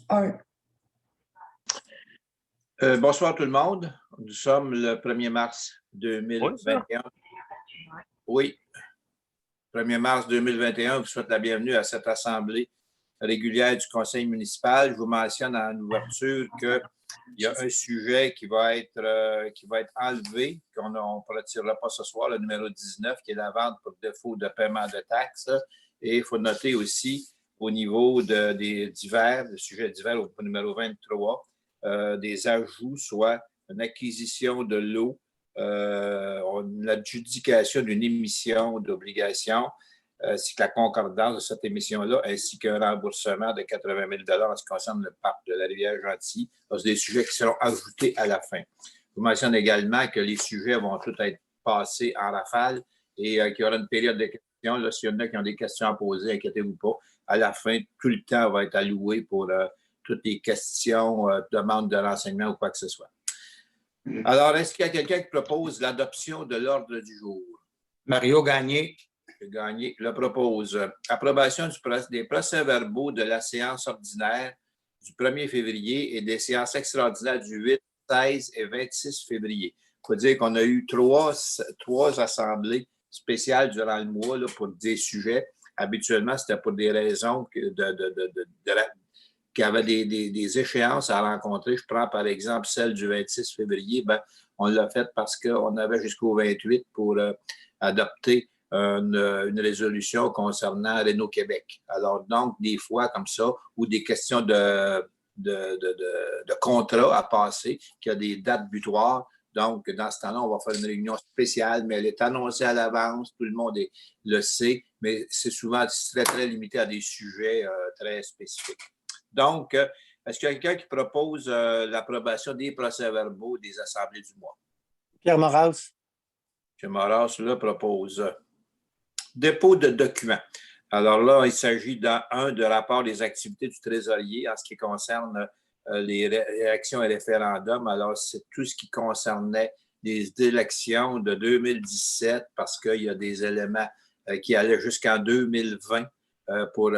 1. Bonsoir tout le monde. Nous sommes le 1er mars 2021. Oui, 1er mars 2021. Je vous souhaite la bienvenue à cette assemblée régulière du conseil municipal. Je vous mentionne en ouverture qu'il y a un sujet qui va être enlevé, qu'on ne retirera pas ce soir, le numéro 19, qui est la vente pour défaut de paiement de taxes. Et il faut noter aussi au niveau des divers, le sujet divers au numéro 23, des ajouts, soit une acquisition de lot, l'adjudication d'une émission d'obligation, ainsi que la concordance de cette émission-là, ainsi qu'un remboursement de 80 000 en ce qui concerne le parc de la Rivière-Gentilly. C'est des sujets qui seront ajoutés à la fin. Je vous mentionne également que les sujets vont tous être passés en rafale et qu'il y aura une période de questions. Là, s'il y en a qui ont des questions à poser, inquiétez-vous pas. À la fin, tout le temps va être alloué pour toutes les questions, demandes de renseignements ou quoi que ce soit. Alors, est-ce qu'il y a quelqu'un qui propose l'adoption de l'ordre du jour? Mario Gagné. Gagné le propose. Approbation des procès-verbaux de la séance ordinaire du 1er février et des séances extraordinaires du 8, 16 et 26 février. Il faut dire qu'on a eu trois assemblées spéciales durant le mois là, pour des sujets. Habituellement, c'était pour des raisons qui avaient des échéances à rencontrer. Je prends par exemple celle du 26 février. On l'a faite parce qu'on avait jusqu'au 28 pour adopter une résolution concernant Réno-Québec. Alors, donc, des fois comme ça, ou des questions de contrat à passer, qui a des dates butoirs. Donc, dans ce temps-là, on va faire une réunion spéciale, mais elle est annoncée à l'avance, tout le monde le sait, mais c'est souvent très, très limité à des sujets très spécifiques. Donc, est-ce qu'il y a quelqu'un qui propose l'approbation des procès-verbaux des assemblées du mois? Pierre Moras. M. Moras le propose. Dépôt de documents. Alors là, il s'agit de rapport des activités du trésorier en ce qui concerne les réactions et référendums. Alors, c'est tout ce qui concernait les élections de 2017 parce qu'il y a des éléments qui allaient jusqu'en 2020 pour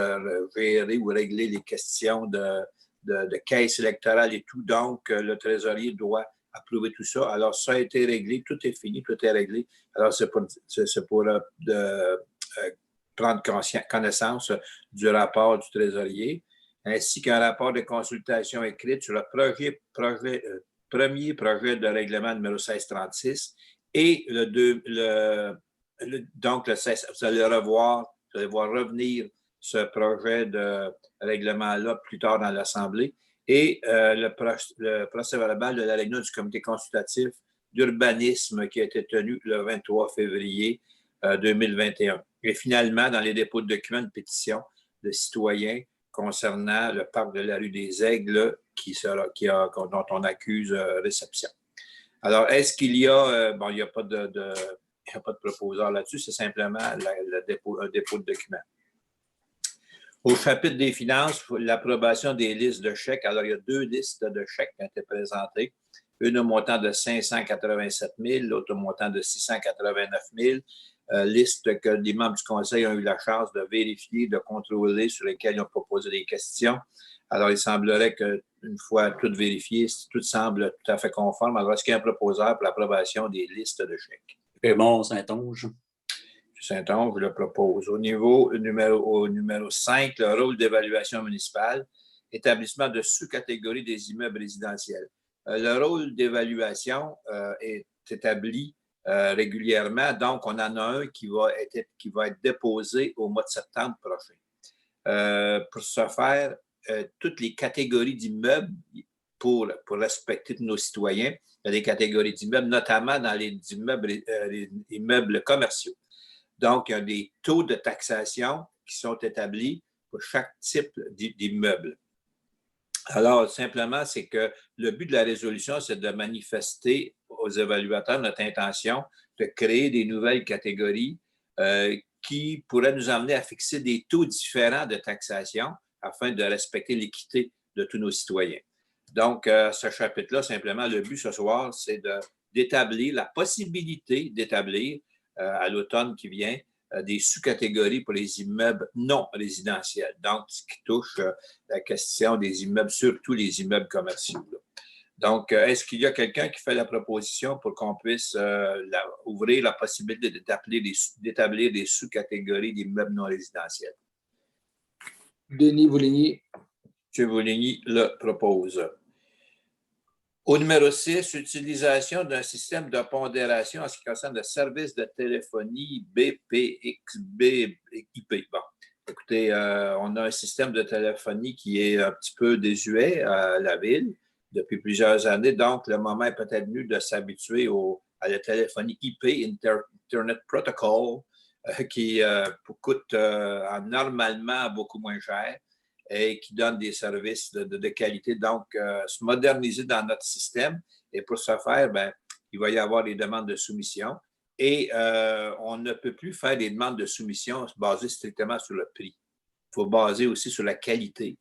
gérer ou régler les questions de caisse électorale et tout. Donc, le trésorier doit approuver tout ça. Alors, ça a été réglé, tout est fini, tout est réglé. Alors, c'est pour prendre connaissance du rapport du trésorier, ainsi qu'un rapport de consultation écrite sur le premier projet de règlement numéro 1636 et donc le 16, vous allez voir revenir ce projet de règlement-là plus tard dans l'Assemblée et le procès-verbal de la réunion du comité consultatif d'urbanisme qui a été tenu le 23 février 2021. Et finalement, dans les dépôts de documents de pétition de citoyens concernant le parc de la rue des Aigles dont on accuse réception. Alors, est-ce qu'il y a... il n'y a pas de proposeur là-dessus, c'est simplement un dépôt de documents. Au chapitre des finances, l'approbation des listes de chèques. Alors, il y a 2 listes de chèques qui ont été présentées. Une au montant de 587 000, l'autre au montant de 689 000. Liste que les membres du conseil ont eu la chance de vérifier, de contrôler, sur lesquelles ils ont proposé des questions. Alors, il semblerait qu'une fois tout vérifié, tout semble tout à fait conforme. Alors, est-ce qu'il y a un proposeur pour l'approbation des listes de chèques? Raymond Saint-Onge. Saint-Onge le propose. Au numéro 5, le rôle d'évaluation municipale, établissement de sous-catégorie des immeubles résidentiels. Le rôle d'évaluation est établi régulièrement. Donc, on en a un qui va être déposé au mois de septembre prochain. Pour ce faire, toutes les catégories d'immeubles, pour respecter nos citoyens, il y a des catégories d'immeubles, notamment dans les immeubles commerciaux. Donc, il y a des taux de taxation qui sont établis pour chaque type d'immeuble. Alors, simplement, c'est que le but de la résolution, c'est de manifester aux évaluateurs notre intention de créer des nouvelles catégories qui pourraient nous amener à fixer des taux différents de taxation afin de respecter l'équité de tous nos citoyens. Donc, ce chapitre-là, simplement, le but ce soir, c'est d'établir la possibilité d'établir à l'automne qui vient des sous-catégories pour les immeubles non résidentiels. Donc, ce qui touche la question des immeubles, surtout les immeubles commerciaux. Là. Donc, est-ce qu'il y a quelqu'un qui fait la proposition pour qu'on puisse ouvrir la possibilité d'établir des sous-catégories d'immeubles non résidentiels? Denis Bouligny. M. Bouligny le propose. Au numéro 6, utilisation d'un système de pondération en ce qui concerne le service de téléphonie BPXBIP. Bon, écoutez, on a un système de téléphonie qui est un petit peu désuet à la ville depuis plusieurs années. Donc, le moment est peut-être venu de s'habituer à la téléphonie IP, Internet Protocol, qui coûte normalement beaucoup moins cher et qui donne des services de qualité. Donc, se moderniser dans notre système. Et pour ce faire, bien, il va y avoir des demandes de soumission. Et on ne peut plus faire des demandes de soumission basées strictement sur le prix. Il faut baser aussi sur la qualité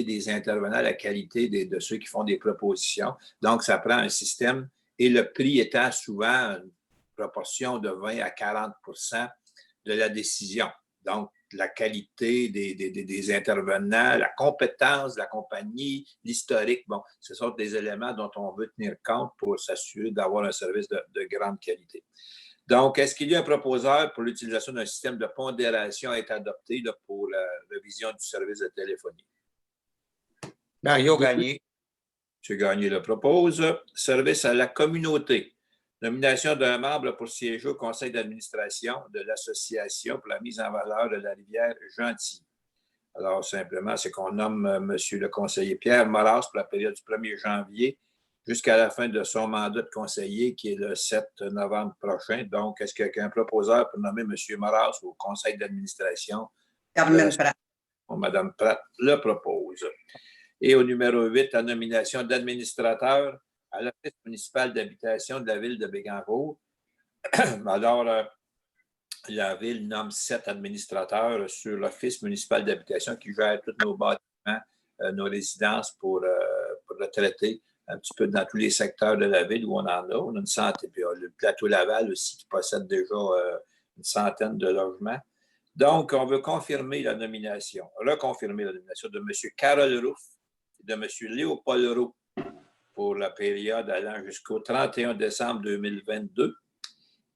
des intervenants, la qualité de ceux qui font des propositions. Donc, ça prend un système et le prix étant souvent une proportion de 20 à 40 de la décision. Donc, la qualité des intervenants, la compétence de la compagnie, l'historique, bon, ce sont des éléments dont on veut tenir compte pour s'assurer d'avoir un service de grande qualité. Donc, est-ce qu'il y a un proposeur pour l'utilisation d'un système de pondération à être adopté là, pour la révision du service de téléphonie? Mario Gagné. M. Gagné le propose. Service à la communauté. Nomination d'un membre pour siéger au conseil d'administration de l'association pour la mise en valeur de la rivière Gentilly. Alors, simplement, c'est qu'on nomme M. le conseiller Pierre Moras pour la période du 1er janvier jusqu'à la fin de son mandat de conseiller, qui est le 7 novembre prochain. Donc, est-ce qu'il y a un proposeur pour nommer M. Moras au conseil d'administration? Carmen Pratt. Mme Pratt le propose. Et au numéro 8, la nomination d'administrateur à l'Office municipal d'habitation de la ville de Bécancour. Alors, la ville nomme 7 administrateurs sur l'Office municipal d'habitation qui gère tous nos bâtiments, nos résidences pour retraités, un petit peu dans tous les secteurs de la ville où on en a. On a une centaine, puis le plateau Laval aussi qui possède déjà une centaine de logements. Donc, on veut reconfirmer la nomination de M. Carole Rouf et de M. Léopold Roux pour la période allant jusqu'au 31 décembre 2022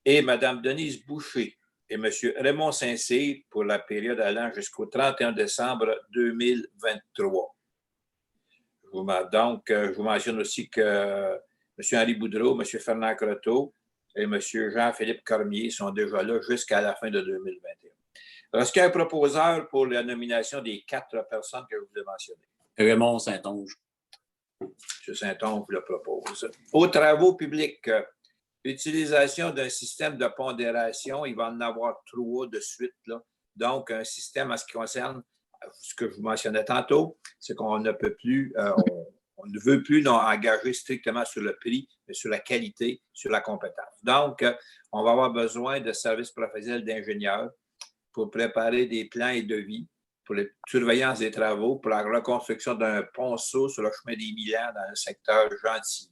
et Mme Denise Boucher et M. Raymond Saint-Cyr pour la période allant jusqu'au 31 décembre 2023. Donc, je vous mentionne aussi que M. Henri Boudreau, M. Fernand Croteau et M. Jean-Philippe Cormier sont déjà là jusqu'à la fin de 2021. Alors, est-ce qu'il y a un proposeur pour la nomination des 4 personnes que je vous ai mentionnées? Raymond Saint-Onge. M. Saint-Onge le propose. Aux travaux publics, l'utilisation d'un système de pondération, il va en avoir 3 de suite, là. Donc, un système en ce qui concerne ce que je vous mentionnais tantôt, c'est qu'on ne peut plus, on ne veut plus engager strictement sur le prix, mais sur la qualité, sur la compétence. Donc, on va avoir besoin de services professionnels d'ingénieurs pour préparer des plans et devis, pour la surveillance des travaux, pour la reconstruction d'un ponceau sur le chemin des Milans dans le secteur Gentilly.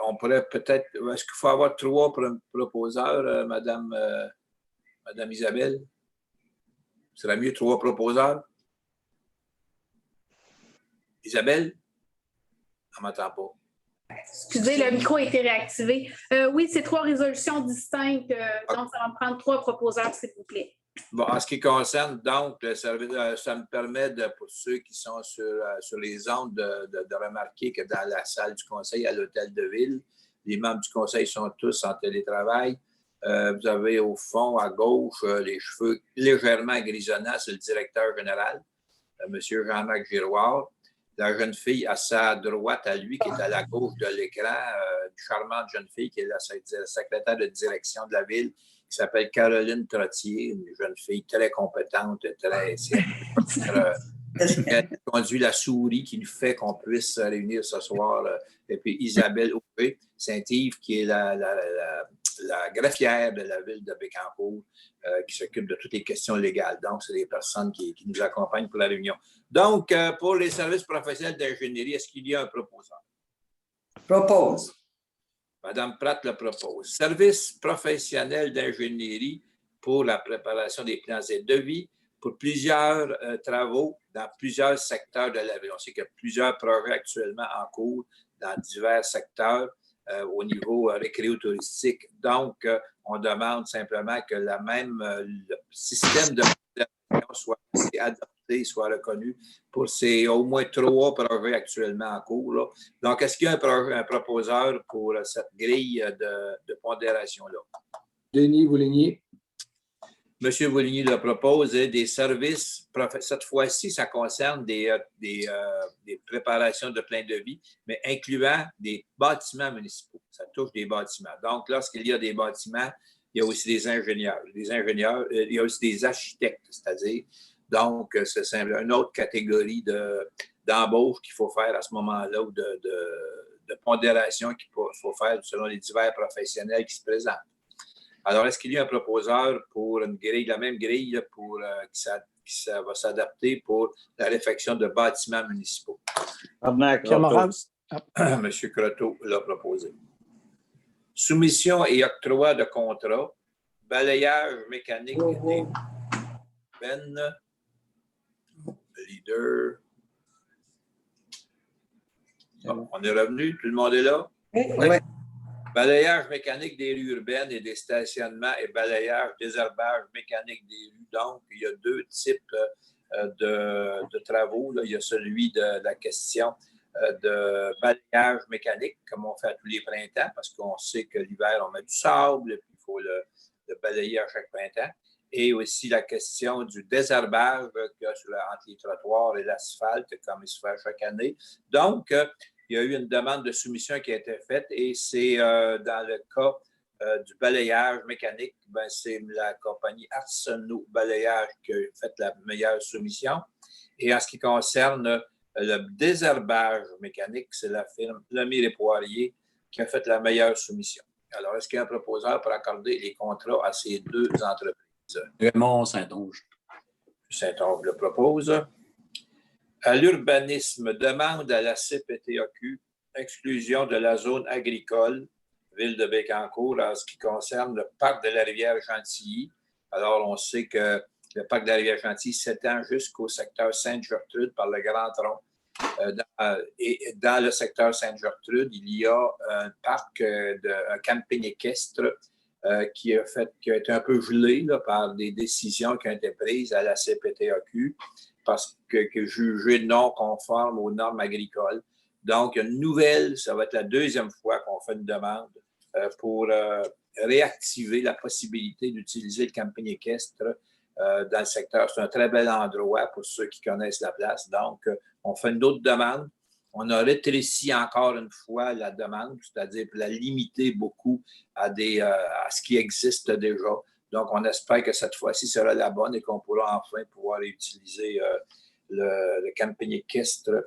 On pourrait peut-être... Est-ce qu'il faut avoir 3 proposeurs, Madame Isabelle? Ce serait mieux 3 proposeurs? Isabelle? On ne m'entend pas. Excusez, le micro a été réactivé. Oui, c'est 3 résolutions distinctes, donc ça va me prendre 3 proposeurs, s'il vous plaît. Bon, en ce qui concerne, donc, le service, ça me permet, pour ceux qui sont sur les ondes, de remarquer que dans la salle du conseil à l'hôtel de ville, les membres du conseil sont tous en télétravail. Vous avez au fond, à gauche, les cheveux légèrement grisonnants, c'est le directeur général, M. Jean-Marc Giroir. La jeune fille à sa droite, à lui, qui est à la gauche de l'écran, une charmante jeune fille qui est la secrétaire de direction de la ville, qui s'appelle Caroline Trottier, une jeune fille très compétente, très... Elle conduit la souris qui nous fait qu'on puisse se réunir ce soir. Et puis Isabelle Aubé Saint-Yves, qui est la greffière de la ville de Bécancour, qui s'occupe de toutes les questions légales. Donc, c'est des personnes qui nous accompagnent pour la réunion. Donc, pour les services professionnels d'ingénierie, est-ce qu'il y a un proposeur? Propose. Mme Pratt le propose. Service professionnel d'ingénierie pour la préparation des plans et devis pour plusieurs travaux dans plusieurs secteurs de la ville. On sait qu'il y a plusieurs projets actuellement en cours dans divers secteurs au niveau récréo-touristique. Donc, on demande simplement que le système de soit adopté, soit reconnu pour ces au moins 3 projets actuellement en cours. Là. Donc, est-ce qu'il y a un proposeur pour cette grille de pondération-là? Denis Bouligny. M. Bouligny le propose, des services. Cette fois-ci, ça concerne des préparations de plein de vie, mais incluant des bâtiments municipaux. Ça touche des bâtiments. Donc, lorsqu'il y a des bâtiments, il y a aussi des ingénieurs. Il y a aussi des architectes, c'est-à-dire. Donc, c'est une autre catégorie d'embauche qu'il faut faire à ce moment-là ou de pondération qu'il faut faire selon les divers professionnels qui se présentent. Alors, est-ce qu'il y a un proposeur pour une grille, la même grille pour qui va s'adapter pour la réfection de bâtiments municipaux? M. Croteau l'a proposé. Soumission et octroi de contrat, balayage mécanique des urbaines, leader. Bon, on est revenu, tout le monde est là? Oui. Balayage mécanique des rues urbaines et des stationnements et balayage, désherbage mécanique des rues. Donc, il y a 2 types de travaux. Là. Il y a celui de la question de balayage mécanique, comme on fait à tous les printemps, parce qu'on sait que l'hiver, on met du sable, et puis il faut le balayer à chaque printemps. Et aussi la question du désherbage qu'il y a entre les trottoirs et l'asphalte, comme il se fait chaque année. Donc, il y a eu une demande de soumission qui a été faite et c'est dans le cas du balayage mécanique, c'est la compagnie Arsenault Balayage qui a fait la meilleure soumission. Et en ce qui concerne le désherbage mécanique, c'est la firme Lemire et Poirier qui a fait la meilleure soumission. Alors, est-ce qu'il y a un proposeur pour accorder les contrats à ces 2 entreprises? Raymond Saint-Onge. Saint-Onge le propose. À l'urbanisme, demande à la CPTAQ exclusion de la zone agricole, ville de Bécancour, en ce qui concerne le parc de la rivière Chantilly. Alors, on sait que le parc de la rivière Chantilly s'étend jusqu'au secteur Sainte-Gertrude par le Grand Tronc. Et dans le secteur Sainte-Gertrude, il y a un parc, un camping équestre qui a été un peu gelé là, par des décisions qui ont été prises à la CPTAQ parce que jugé non conforme aux normes agricoles. Donc, une nouvelle, ça va être la 2e fois qu'on fait une demande pour réactiver la possibilité d'utiliser le camping équestre dans le secteur. C'est un très bel endroit pour ceux qui connaissent la place. Donc, on fait une autre demande. On a rétréci encore une fois la demande, c'est-à-dire pour la limiter beaucoup à ce qui existe déjà. Donc, on espère que cette fois-ci sera la bonne et qu'on pourra enfin pouvoir utiliser le camping équestre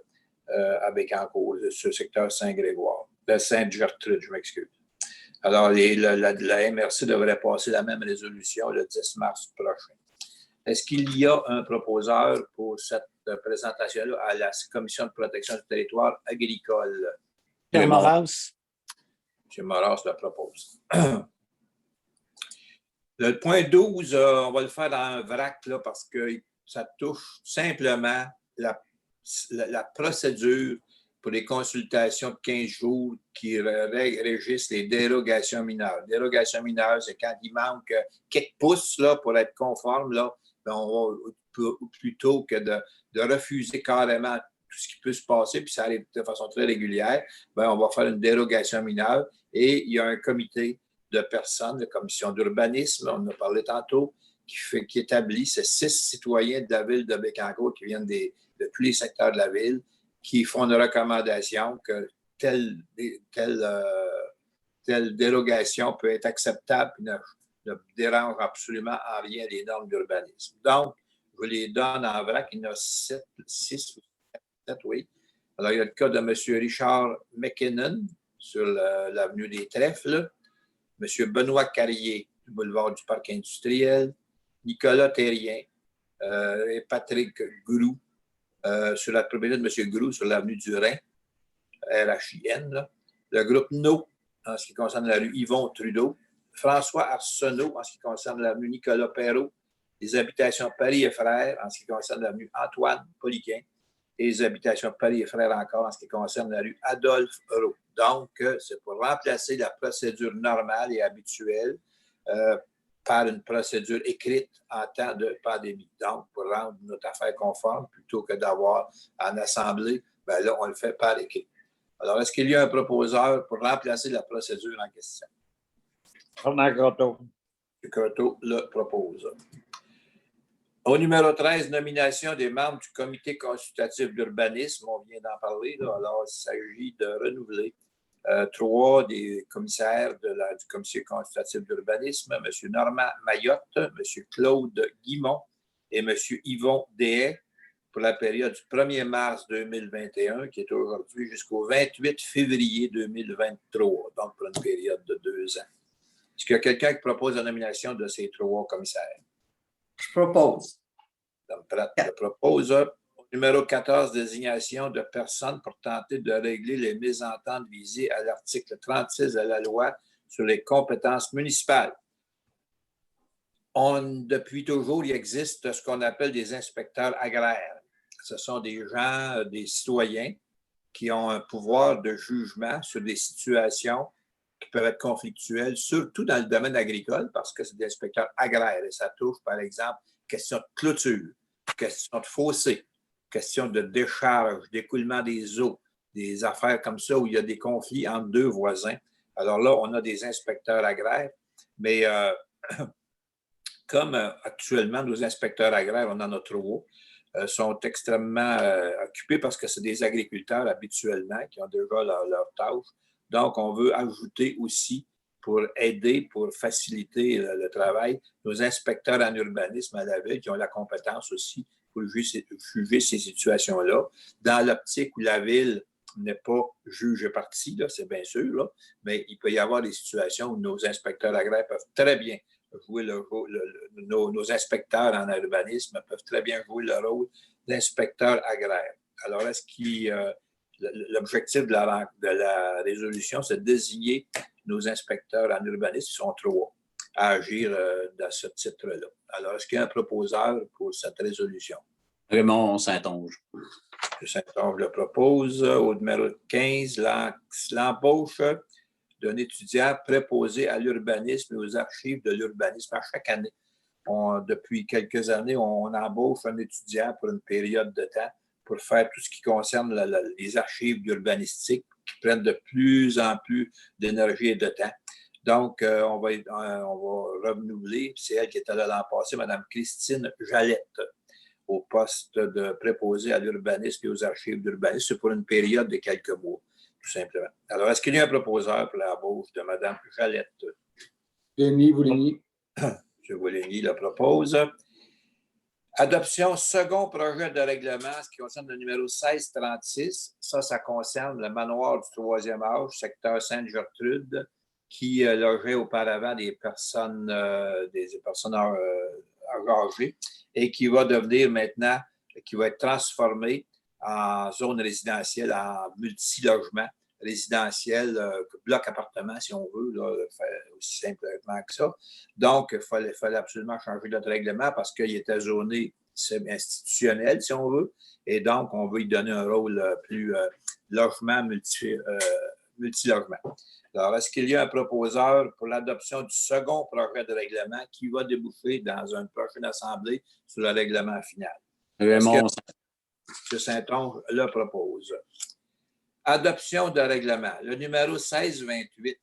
à Bécancour, ce secteur Saint-Grégoire, de Sainte-Gertrude, je m'excuse. Alors, la MRC devrait passer la même résolution le 10 mars prochain. Est-ce qu'il y a un proposeur pour cette présentation-là à la Commission de protection du territoire agricole? M. Moras. M. Moras le propose. Le point 12, on va le faire dans un vrac là, parce que ça touche simplement la procédure pour les consultations de 15 jours qui régissent les dérogations mineures. Dérogations mineures, c'est quand il manque quelques pouces là, pour être conforme, là, on va, plutôt que de refuser carrément tout ce qui peut se passer, puis ça arrive de façon très régulière, on va faire une dérogation mineure et il y a un comité de personnes, la commission d'urbanisme, on en a parlé tantôt, qui établit ces 6 citoyens de la ville de Bécancour qui viennent de tous les secteurs de la ville, qui font une recommandation que telle dérogation peut être acceptable et ne dérange absolument en rien les normes d'urbanisme. Donc, je vous les donne en vrac. Il y en a 6 ou 7, oui. Alors, il y a le cas de M. Richard McKinnon sur l'avenue des Trèfles, M. Benoît Carrier du boulevard du Parc industriel, Nicolas Terrien et Patrick Groux sur la propriété de M. Groux sur l'avenue du Rhin, RHIN, le groupe NO en ce qui concerne la rue Yvon Trudeau. François Arsenault, en ce qui concerne l'avenue Nicolas Perrault. Les habitations Paris et Frères, en ce qui concerne l'avenue Antoine Poliquin. Et les habitations Paris et Frères encore, en ce qui concerne la rue Adolphe Roux. Donc, c'est pour remplacer la procédure normale et habituelle par une procédure écrite en temps de pandémie. Donc, pour rendre notre affaire conforme, plutôt que d'avoir en assemblée, bien là, on le fait par écrit. Alors, est-ce qu'il y a un proposeur pour remplacer la procédure en question? Fernand Croteau. M. Croteau le propose. Au numéro 13, nomination des membres du comité consultatif d'urbanisme. On vient d'en parler. Là. Alors, il s'agit de renouveler 3 des commissaires du comité consultatif d'urbanisme, M. Normand Mayotte, M. Claude Guimont et M. Yvon Dehaye pour la période du 1er mars 2021, qui est aujourd'hui, jusqu'au 28 février 2023, donc pour une période de 2 ans. Est-ce qu'il y a quelqu'un qui propose la nomination de ces 3 commissaires? Je propose. Mme Pratt le propose. Numéro 14, désignation de personnes pour tenter de régler les mésententes visées à l'article 36 de la loi sur les compétences municipales. Depuis toujours, il existe ce qu'on appelle des inspecteurs agraires. Ce sont des gens, des citoyens qui ont un pouvoir de jugement sur des situations qui peuvent être conflictuelles, surtout dans le domaine agricole, parce que c'est des inspecteurs agraires et ça touche, par exemple, question de clôture, question de fossé, question de décharge, d'écoulement des eaux, des affaires comme ça où il y a des conflits entre 2 voisins. Alors là, on a des inspecteurs agraires, mais comme actuellement, nos inspecteurs agraires, on en a trop, sont extrêmement occupés parce que c'est des agriculteurs habituellement qui ont déjà leur tâche. Donc, on veut ajouter aussi pour aider, pour faciliter le travail, nos inspecteurs en urbanisme à la ville qui ont la compétence aussi pour juger ces situations-là. Dans l'optique où la ville n'est pas juge et partie, c'est bien sûr, là, mais il peut y avoir des situations où nos inspecteurs agraires peuvent très bien jouer nos inspecteurs en urbanisme peuvent très bien jouer le rôle d'inspecteurs agraires. Alors, est-ce qu'il l'objectif de la résolution, c'est de désigner nos inspecteurs en urbanisme, qui sont 3, à agir dans ce titre-là. Alors, est-ce qu'il y a un proposeur pour cette résolution? Raymond Saint-Onge. M. Saint-Onge le propose. Au numéro 15, l'embauche d'un étudiant préposé à l'urbanisme et aux archives de l'urbanisme. À chaque année, depuis quelques années, on embauche un étudiant pour une période de temps pour faire tout ce qui concerne les archives d'urbanistique qui prennent de plus en plus d'énergie et de temps. Donc, on va renouveler, c'est elle qui était là l'an passé, Mme Christine Jalette, au poste de préposé à l'urbanisme et aux archives d'urbanisme. C'est pour une période de quelques mois, tout simplement. Alors, est-ce qu'il y a un proposeur pour l'embauche de Mme Jalette? Denis Vouligny. M. Vouligny le propose. Adoption, second projet de règlement, ce qui concerne le numéro 1636. Ça concerne le manoir du 3e âge, secteur Sainte-Gertrude, qui logeait auparavant des personnes âgées et qui va devenir maintenant, qui va être transformé en zone résidentielle, en multilogement résidentiel, bloc appartement, si on veut, là, aussi simplement que ça. Donc, il fallait absolument changer notre règlement parce qu'il était zoné institutionnel, si on veut, et donc, on veut y donner un rôle plus logement, multilogement. Alors, est-ce qu'il y a un proposeur pour l'adoption du second projet de règlement qui va déboucher dans une prochaine assemblée sur le règlement final? Raymond M. Saint-Onge le propose. Adoption de règlement. Le numéro 1628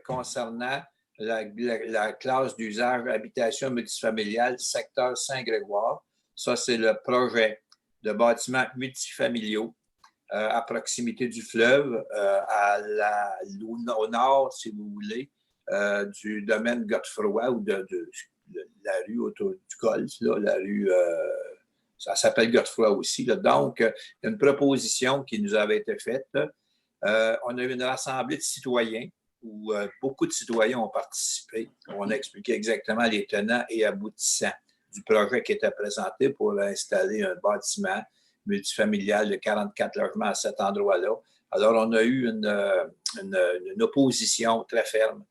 concernant la classe d'usage habitation multifamiliale, secteur Saint-Grégoire. Ça, c'est le projet de bâtiments multifamiliaux à proximité du fleuve, au nord, si vous voulez, du domaine Godefroy ou de la rue autour du golfe, là, la rue... ça s'appelle Godefroy aussi. Là. Donc, il y a une proposition qui nous avait été faite. On a eu une assemblée de citoyens où beaucoup de citoyens ont participé. On a expliqué exactement les tenants et aboutissants du projet qui était présenté pour installer un bâtiment multifamilial de 44 logements à cet endroit-là. Alors, on a eu une opposition très ferme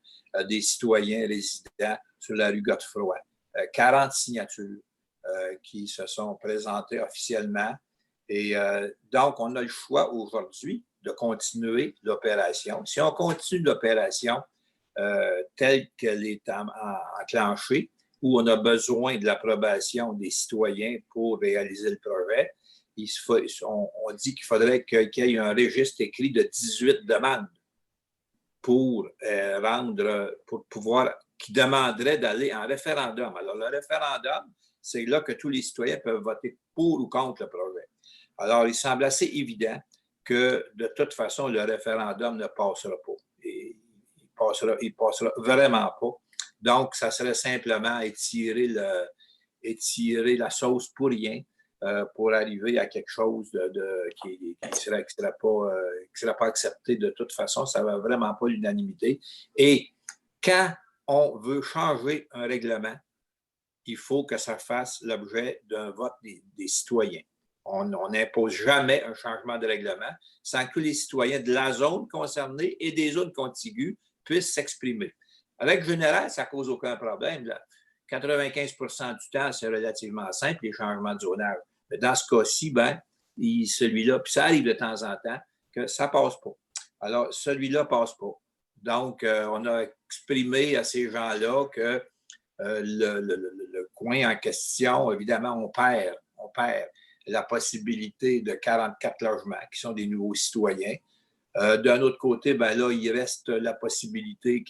des citoyens résidents sur la rue Godefroy. 40 signatures qui se sont présentées officiellement. Et donc, on a le choix aujourd'hui de continuer l'opération. Si on continue l'opération telle qu'elle est enclenchée, où on a besoin de l'approbation des citoyens pour réaliser le projet, on dit qu'il faudrait qu'il y ait un registre écrit de 18 demandes pour pouvoir, qui demanderait d'aller en référendum. Alors, le référendum, c'est là que tous les citoyens peuvent voter pour ou contre le projet. Alors, il semble assez évident que, de toute façon, le référendum ne passera pas. Il passera vraiment pas. Donc, ça serait simplement étirer la sauce pour rien pour arriver à quelque chose qui ne serait pas accepté de toute façon. Ça ne va vraiment pas l'unanimité. Et quand on veut changer un règlement, il faut que ça fasse l'objet d'un vote des citoyens. On n'impose jamais un changement de règlement sans que les citoyens de la zone concernée et des zones contiguës puissent s'exprimer. En règle générale, ça ne cause aucun problème. Là. 95% du temps, c'est relativement simple, les changements de zonage. Mais dans ce cas-ci, celui-là, puis ça arrive de temps en temps, que ça ne passe pas. Alors, celui-là ne passe pas. Donc, on a exprimé à ces gens-là que le coin en question, évidemment, on perd la possibilité de 44 logements qui sont des nouveaux citoyens. D'un autre côté, là, il reste la possibilité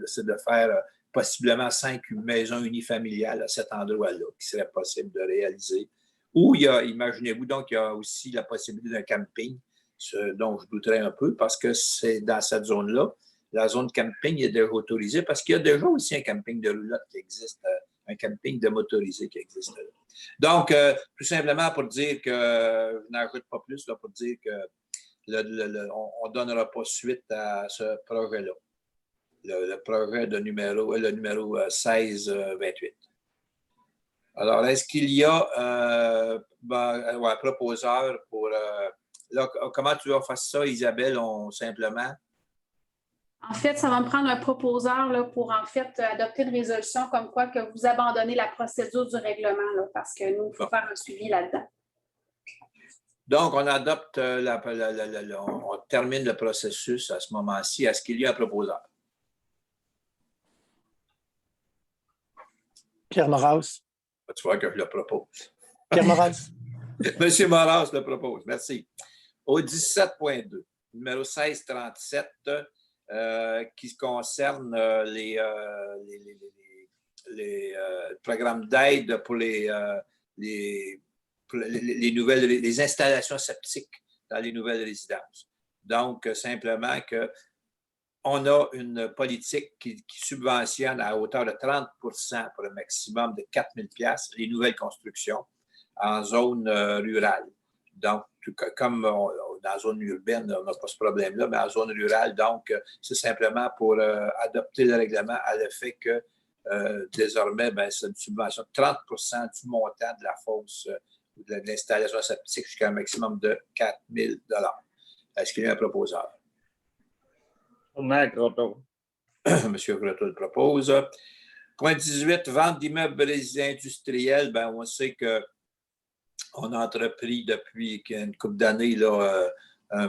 c'est de faire possiblement 5 maisons unifamiliales à cet endroit-là qui serait possible de réaliser. Ou imaginez-vous, donc, il y a aussi la possibilité d'un camping, dont je douterais un peu, parce que c'est dans cette zone-là. La zone camping est déjà autorisée parce qu'il y a déjà aussi un camping de roulotte qui existe, un camping de motorisé qui existe là. Donc, tout simplement pour dire que, je n'ajoute pas plus, là, pour dire que on ne donnera pas suite à ce projet-là. Le projet le numéro 1628. Alors, est-ce qu'il y a un proposeur pour... là, comment tu vas faire ça, Isabelle, simplement? En fait, ça va me prendre un proposeur là, pour en fait adopter une résolution comme quoi que vous abandonnez la procédure du règlement là, parce que nous, il faut faire un suivi là-dedans. Donc, on adopte, on termine le processus à ce moment-ci. Est-ce qu'il y a un proposeur? Pierre Moras. Tu vois que je le propose. Pierre Moras. Monsieur Moras le propose. Merci. Au 17.2, numéro 1637, qui concerne les programmes d'aide pour les installations septiques dans les nouvelles résidences. Donc, simplement qu'on a une politique qui subventionne à hauteur de 30 pour un maximum de 4 000 $ les nouvelles constructions en zone rurale. Donc, comme dans la zone urbaine, on n'a pas ce problème-là, mais en zone rurale, donc, c'est simplement pour adopter le règlement à l'effet que désormais, c'est une subvention de 30 du montant de la fosse de l'installation septique jusqu'à un maximum de 4 000 $. Est-ce qu'il y a un proposeur? Croteau. Monsieur Croteau le propose. Point 18, vente d'immeubles industriels. On sait qu'on a entrepris depuis une couple d'années un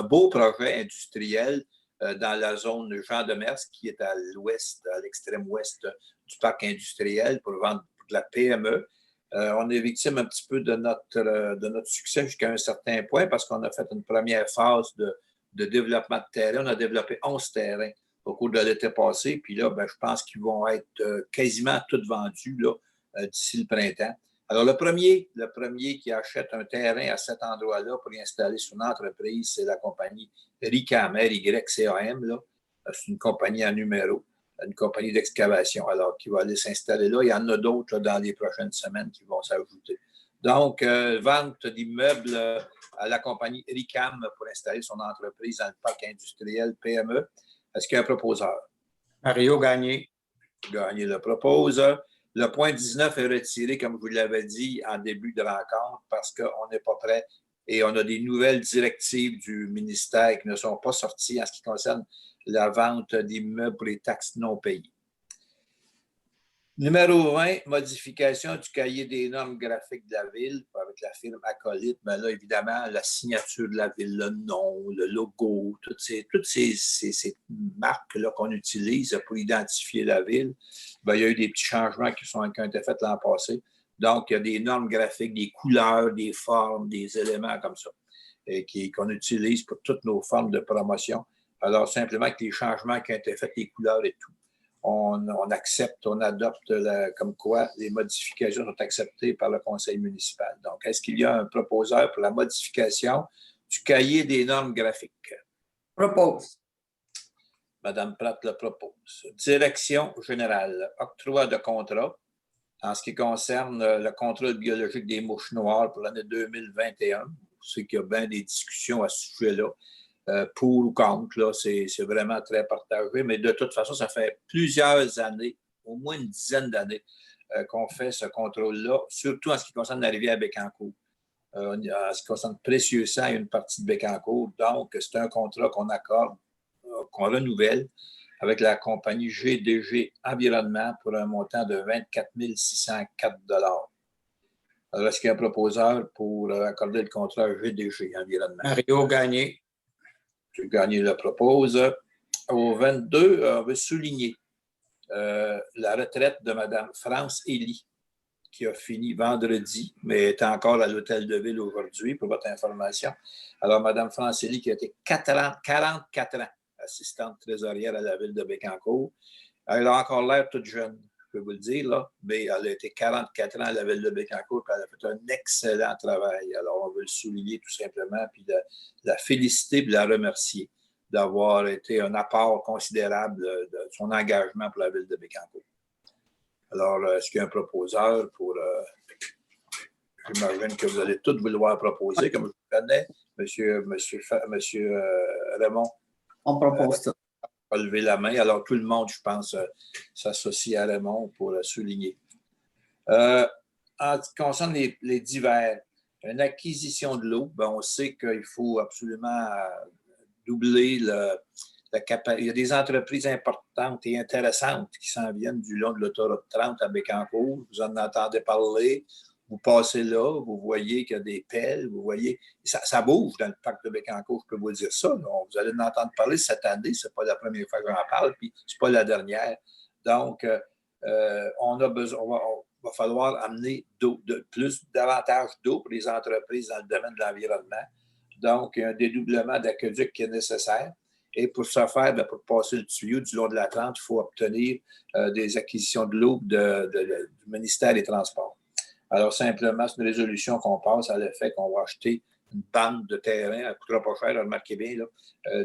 beau projet industriel dans la zone Jean Demers, qui est à l'ouest, à l'extrême ouest du parc industriel pour vendre de la PME. On est victime un petit peu de notre succès jusqu'à un certain point parce qu'on a fait une première phase de développement de terrain. On a développé 11 terrains au cours de l'été passé. Puis là, je pense qu'ils vont être quasiment tous vendus d'ici le printemps. Alors, le premier qui achète un terrain à cet endroit-là pour y installer son entreprise, c'est la compagnie RICAM, RYCAM. C'est une compagnie en numéro, une compagnie d'excavation, alors qui va aller s'installer là. Il y en a d'autres dans les prochaines semaines qui vont s'ajouter. Donc, vente d'immeubles à la compagnie RICAM pour installer son entreprise dans le parc industriel PME. Est-ce qu'il y a un proposeur? Mario Gagné. Gagné le propose. Le point 19 est retiré, comme je vous l'avais dit en début de rencontre, parce qu'on n'est pas prêt et on a des nouvelles directives du ministère qui ne sont pas sorties en ce qui concerne la vente d'immeubles pour les taxes non payées. Numéro 20, modification du cahier des normes graphiques de la ville avec la firme Acolyte. Ben là, évidemment, la signature de la ville, le nom, le logo, toutes ces marques-là qu'on utilise pour identifier la ville. Ben, il y a eu des petits changements qui ont été faits l'an passé. Donc, il y a des normes graphiques, des couleurs, des formes, des éléments comme ça qu'on utilise pour toutes nos formes de promotion. Alors, simplement que les changements qui ont été faits, les couleurs et tout, on accepte, on adopte comme quoi les modifications sont acceptées par le conseil municipal. Donc, est-ce qu'il y a un proposeur pour la modification du cahier des normes graphiques? Propose. Madame Pratt le propose. Direction générale, octroi de contrat en ce qui concerne le contrôle biologique des mouches noires pour l'année 2021. Je sais qu'il y a bien des discussions à ce sujet-là. Pour ou contre, là, c'est vraiment très partagé, mais de toute façon, ça fait plusieurs années, au moins une dizaine d'années, qu'on fait ce contrôle-là, surtout en ce qui concerne la rivière Bécancour. En ce qui concerne Précieux-Sang et une partie de Bécancour. Donc, c'est un contrat qu'on accorde, qu'on renouvelle avec la compagnie GDG Environnement pour un montant de 24 604 $. Alors, est-ce qu'il y a un proposeur pour accorder le contrat à GDG Environnement? Mario Gagné. M. Gagné le propose. Au 22, on veut souligner la retraite de Mme France Elie, qui a fini vendredi, mais est encore à l'hôtel de ville aujourd'hui, pour votre information. Alors, Mme France Elie, qui a été 44 ans assistante trésorière à la ville de Bécancour, elle a encore l'air toute jeune, je peux vous le dire, là, mais elle a été 44 ans à la ville de Bécancour, puis elle a fait un excellent travail. Alors, on veut le souligner tout simplement, puis la féliciter, puis la remercier d'avoir été un apport considérable de son engagement pour la ville de Bécancour. Alors, est-ce qu'il y a un proposeur pour... j'imagine que vous allez tous vouloir proposer, comme je vous connais, Monsieur Raymond. On propose ça. Va lever la main. Alors, tout le monde, je pense, s'associe à Raymond pour souligner. En ce qui concerne les divers, une acquisition de l'eau, ben, on sait qu'il faut absolument doubler la capacité. Il y a des entreprises importantes et intéressantes qui s'en viennent du long de l'autoroute 30 à Bécancour. Vous en entendez parler. Vous passez là, vous voyez qu'il y a des pelles, vous voyez, ça bouge dans le parc de Bécancour, je peux vous dire ça. Vous allez en entendre parler cette année, ce n'est pas la première fois que j'en parle, puis ce n'est pas la dernière. Donc, on a besoin, va falloir amener davantage d'eau pour les entreprises dans le domaine de l'environnement. Donc, il y a un dédoublement d'aqueduc qui est nécessaire. Et pour ce faire, pour passer le tuyau du long de la 30, il faut obtenir des acquisitions de l'eau du ministère des Transports. Alors, simplement, c'est une résolution qu'on passe à l'effet qu'on va acheter une bande de terrain, elle ne coûtera pas cher, remarquez bien, là,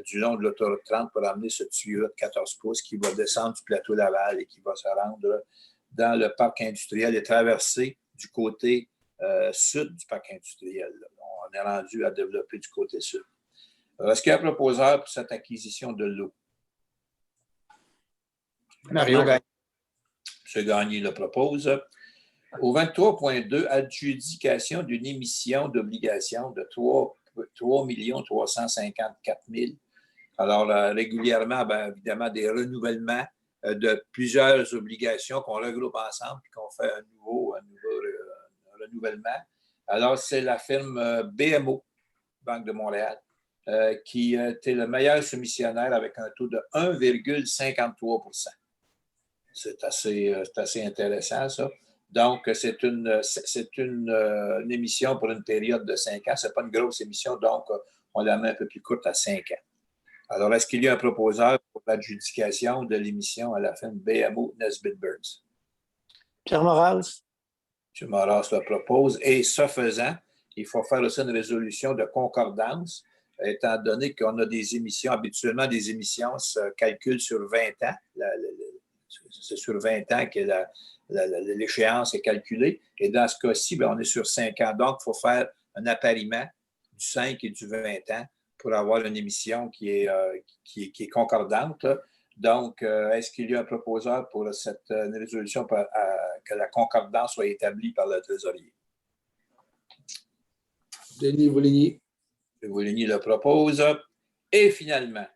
du long de l'autoroute 30 pour amener ce tuyau de 14 pouces qui va descendre du plateau Laval et qui va se rendre dans le parc industriel et traverser du côté sud du parc industriel. Là. On est rendu à développer du côté sud. Alors, est-ce qu'il y a un proposeur pour cette acquisition de l'eau? Mario Gagné. M. Gagné le propose. Au 23.2, adjudication d'une émission d'obligation de 3 354 000. Alors, régulièrement, bien, évidemment, des renouvellements de plusieurs obligations qu'on regroupe ensemble et qu'on fait un nouveau renouvellement. Alors, c'est la firme BMO, Banque de Montréal, qui était le meilleur soumissionnaire avec un taux de 1,53 %. C'est assez intéressant, ça. Donc, c'est une émission pour une période de 5 ans. Ce n'est pas une grosse émission, donc on la met un peu plus courte à 5 ans. Alors, est-ce qu'il y a un proposeur pour l'adjudication de l'émission à la fin de BMO Nesbitt Burns? Pierre Moras. M. Moras le propose. Et ce faisant, il faut faire aussi une résolution de concordance, étant donné qu'on a des émissions, habituellement, des émissions se calculent sur 20 ans. C'est sur 20 ans que l'échéance est calculée. Et dans ce cas-ci, on est sur 5 ans. Donc, il faut faire un appariement du 5 et du 20 ans pour avoir une émission qui est concordante. Donc, est-ce qu'il y a un proposeur pour cette résolution que la concordance soit établie par le trésorier? Denis Vouligny. Vouligny le propose. Et finalement,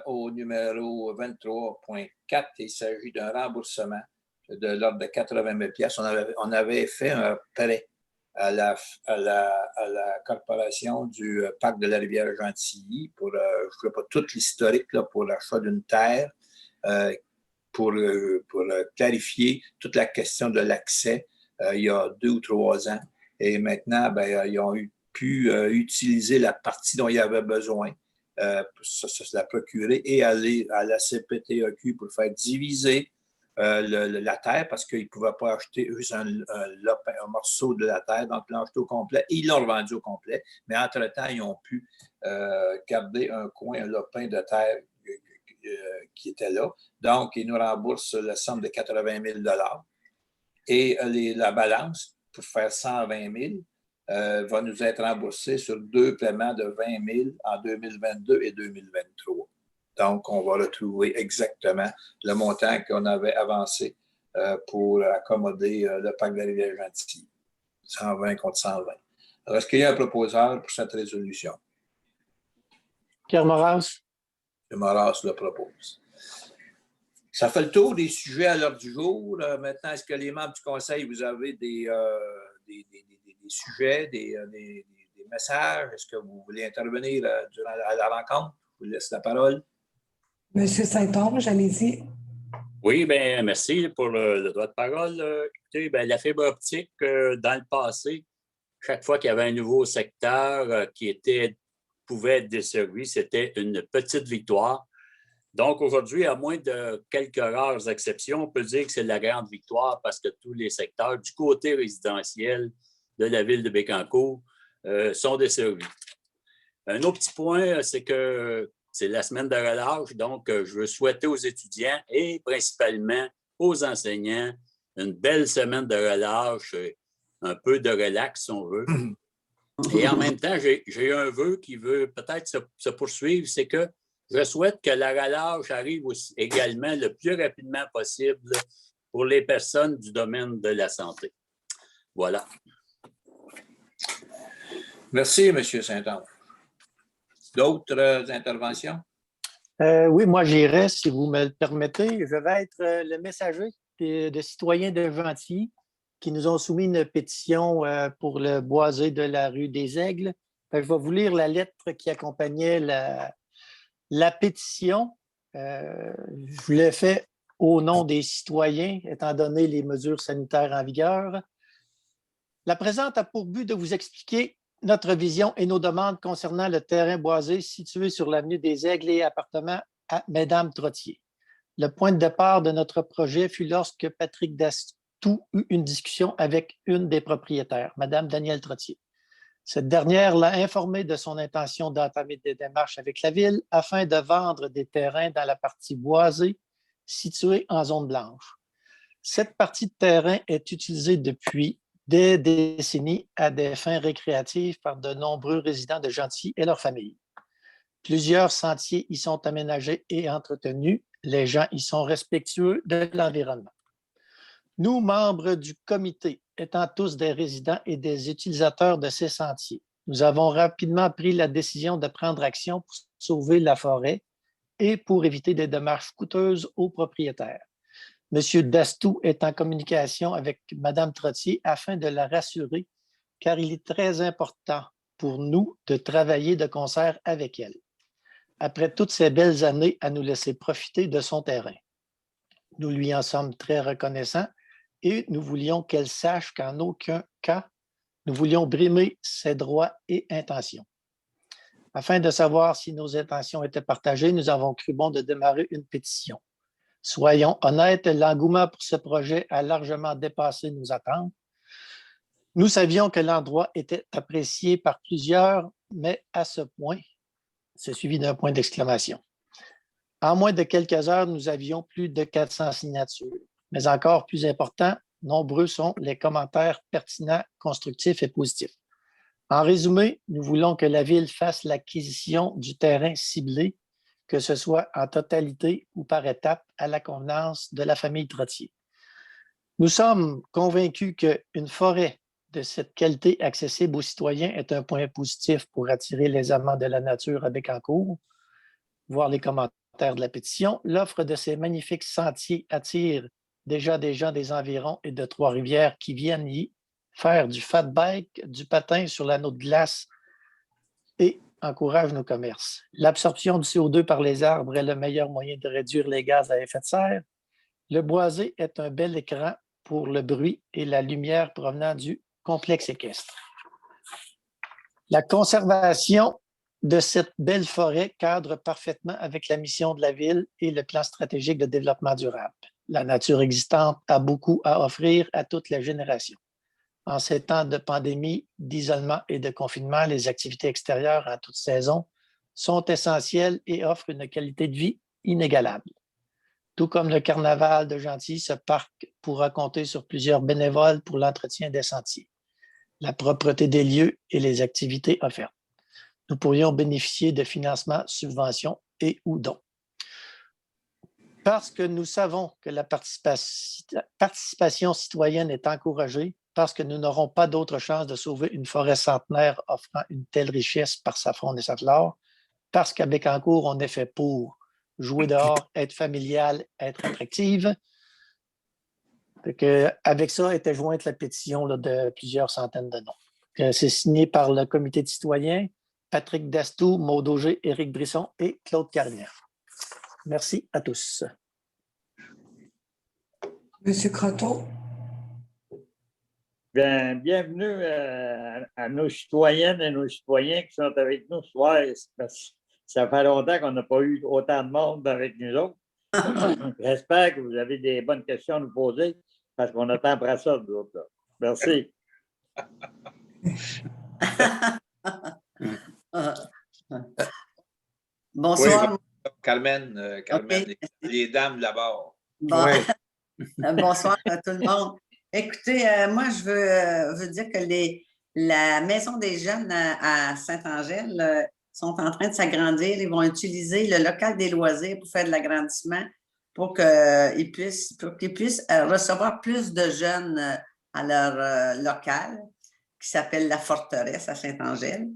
au numéro 23.4, il s'agit d'un remboursement de l'ordre de 80 000 $. On avait fait un prêt à la corporation du parc de la Rivière-Gentilly pour, je ne sais pas, tout l'historique pour l'achat d'une terre, pour clarifier toute la question de l'accès il y a 2 ou 3 ans. Et maintenant, ils ont pu utiliser la partie dont ils avaient besoin, se la procurer et aller à la CPTEQ pour faire diviser la terre parce qu'ils ne pouvaient pas acheter juste un morceau de la terre, donc l'ont acheté au complet. Ils l'ont revendu au complet, mais entre-temps, ils ont pu garder un coin, un lopin de terre qui était là. Donc, ils nous remboursent la somme de 80 000 $. Et la balance, pour faire 120 000 va nous être remboursée sur 2 paiements de 20 000 en 2022 et 2023. Donc, on va retrouver exactement le montant qu'on avait avancé pour accommoder le parc de la Rivière-Gentilly. 120 contre 120. Alors, est-ce qu'il y a un proposeur pour cette résolution? Pierre Moras. M. Moras le propose. Ça fait le tour des sujets à l'heure du jour. Maintenant, est-ce que les membres du Conseil, vous avez des sujets, des messages? Est-ce que vous voulez intervenir durant la rencontre? Je vous laisse la parole. Monsieur Saint-Onge, allez-y. Oui, bien, merci pour le droit de parole. Écoutez, bien, la fibre optique, dans le passé, chaque fois qu'il y avait un nouveau secteur qui pouvait être desservi, c'était une petite victoire. Donc, aujourd'hui, à moins de quelques rares exceptions, on peut dire que c'est la grande victoire parce que tous les secteurs du côté résidentiel de la ville de Bécancour sont desservis. Un autre petit point, c'est que c'est la semaine de relâche, donc je veux souhaiter aux étudiants et principalement aux enseignants une belle semaine de relâche, un peu de relax si on veut. Et en même temps, j'ai un vœu qui veut peut-être se poursuivre, c'est que je souhaite que la relâche arrive aussi, également le plus rapidement possible pour les personnes du domaine de la santé. Voilà. Merci, M. Saint-Onge. D'autres interventions? Oui, moi j'irai, si vous me le permettez. Je vais être le messager de citoyens de Gentilly qui nous ont soumis une pétition pour le boisé de la rue des Aigles. Je vais vous lire la lettre qui accompagnait la pétition. Je l'ai fait au nom des citoyens, étant donné les mesures sanitaires en vigueur. La présente a pour but de vous expliquer notre vision et nos demandes concernant le terrain boisé situé sur l'avenue des Aigles et appartement à Mesdames Trottier. Le point de départ de notre projet fut lorsque Patrick Dastou eut une discussion avec une des propriétaires, Mme Danielle Trottier. Cette dernière l'a informé de son intention d'entamer des démarches avec la ville afin de vendre des terrains dans la partie boisée située en zone blanche. Cette partie de terrain est utilisée depuis des décennies à des fins récréatives par de nombreux résidents de Gentilly et leurs familles. Plusieurs sentiers y sont aménagés et entretenus. Les gens y sont respectueux de l'environnement. Nous, membres du comité, étant tous des résidents et des utilisateurs de ces sentiers, nous avons rapidement pris la décision de prendre action pour sauver la forêt et pour éviter des démarches coûteuses aux propriétaires. M. Dastou est en communication avec Mme Trottier afin de la rassurer, car il est très important pour nous de travailler de concert avec elle. Après toutes ces belles années à nous laisser profiter de son terrain. Nous lui en sommes très reconnaissants et nous voulions qu'elle sache qu'en aucun cas, nous voulions brimer ses droits et intentions. Afin de savoir si nos intentions étaient partagées, nous avons cru bon de démarrer une pétition. Soyons honnêtes, l'engouement pour ce projet a largement dépassé nos attentes. Nous savions que l'endroit était apprécié par plusieurs, mais à ce point, c'est suivi d'un point d'exclamation. En moins de quelques heures, nous avions plus de 400 signatures. Mais encore plus important, nombreux sont les commentaires pertinents, constructifs et positifs. En résumé, nous voulons que la Ville fasse l'acquisition du terrain ciblé que ce soit en totalité ou par étapes à la convenance de la famille Trottier. Nous sommes convaincus qu'une forêt de cette qualité accessible aux citoyens est un point positif pour attirer les amants de la nature à Bécancour. Voir les commentaires de la pétition. L'offre de ces magnifiques sentiers attire déjà des gens des environs et de Trois-Rivières qui viennent y faire du fat bike, du patin sur l'anneau de glace et encourage nos commerces. L'absorption du CO2 par les arbres est le meilleur moyen de réduire les gaz à effet de serre. Le boisé est un bel écran pour le bruit et la lumière provenant du complexe équestre. La conservation de cette belle forêt cadre parfaitement avec la mission de la ville et le plan stratégique de développement durable. La nature existante a beaucoup à offrir à toutes les générations. En ces temps de pandémie, d'isolement et de confinement, les activités extérieures en toute saison sont essentielles et offrent une qualité de vie inégalable. Tout comme le carnaval de Gentilly, ce parc pourra compter sur plusieurs bénévoles pour l'entretien des sentiers, la propreté des lieux et les activités offertes. Nous pourrions bénéficier de financements, subventions et ou dons. Parce que nous savons que la participation citoyenne est encouragée, parce que nous n'aurons pas d'autre chance de sauver une forêt centenaire offrant une telle richesse par sa faune et sa flore, parce qu'à Bécancour, on est fait pour jouer dehors, être familial, être attractive. Avec ça était jointe la pétition là, de plusieurs centaines de noms. C'est signé par le comité de citoyens, Patrick Dastou, Maud Auger, Éric Brisson et Claude Carnière. Merci à tous. Monsieur Croteau? Bien, bienvenue à nos citoyennes et nos citoyens qui sont avec nous ce soir. Parce que ça fait longtemps qu'on n'a pas eu autant de monde avec nous autres. J'espère que vous avez des bonnes questions à nous poser parce qu'on attend après ça, nous autres, là. Merci. Bonsoir. Oui, Carmen, Okay. les dames là-bas. Bon. Ouais. Bonsoir à tout le monde. Écoutez, moi, je veux dire que la Maison des jeunes à Saint-Angèle sont en train de s'agrandir. Ils vont utiliser le local des loisirs pour faire de l'agrandissement pour qu'ils puissent recevoir plus de jeunes à leur local qui s'appelle La Forteresse à Saint-Angèle.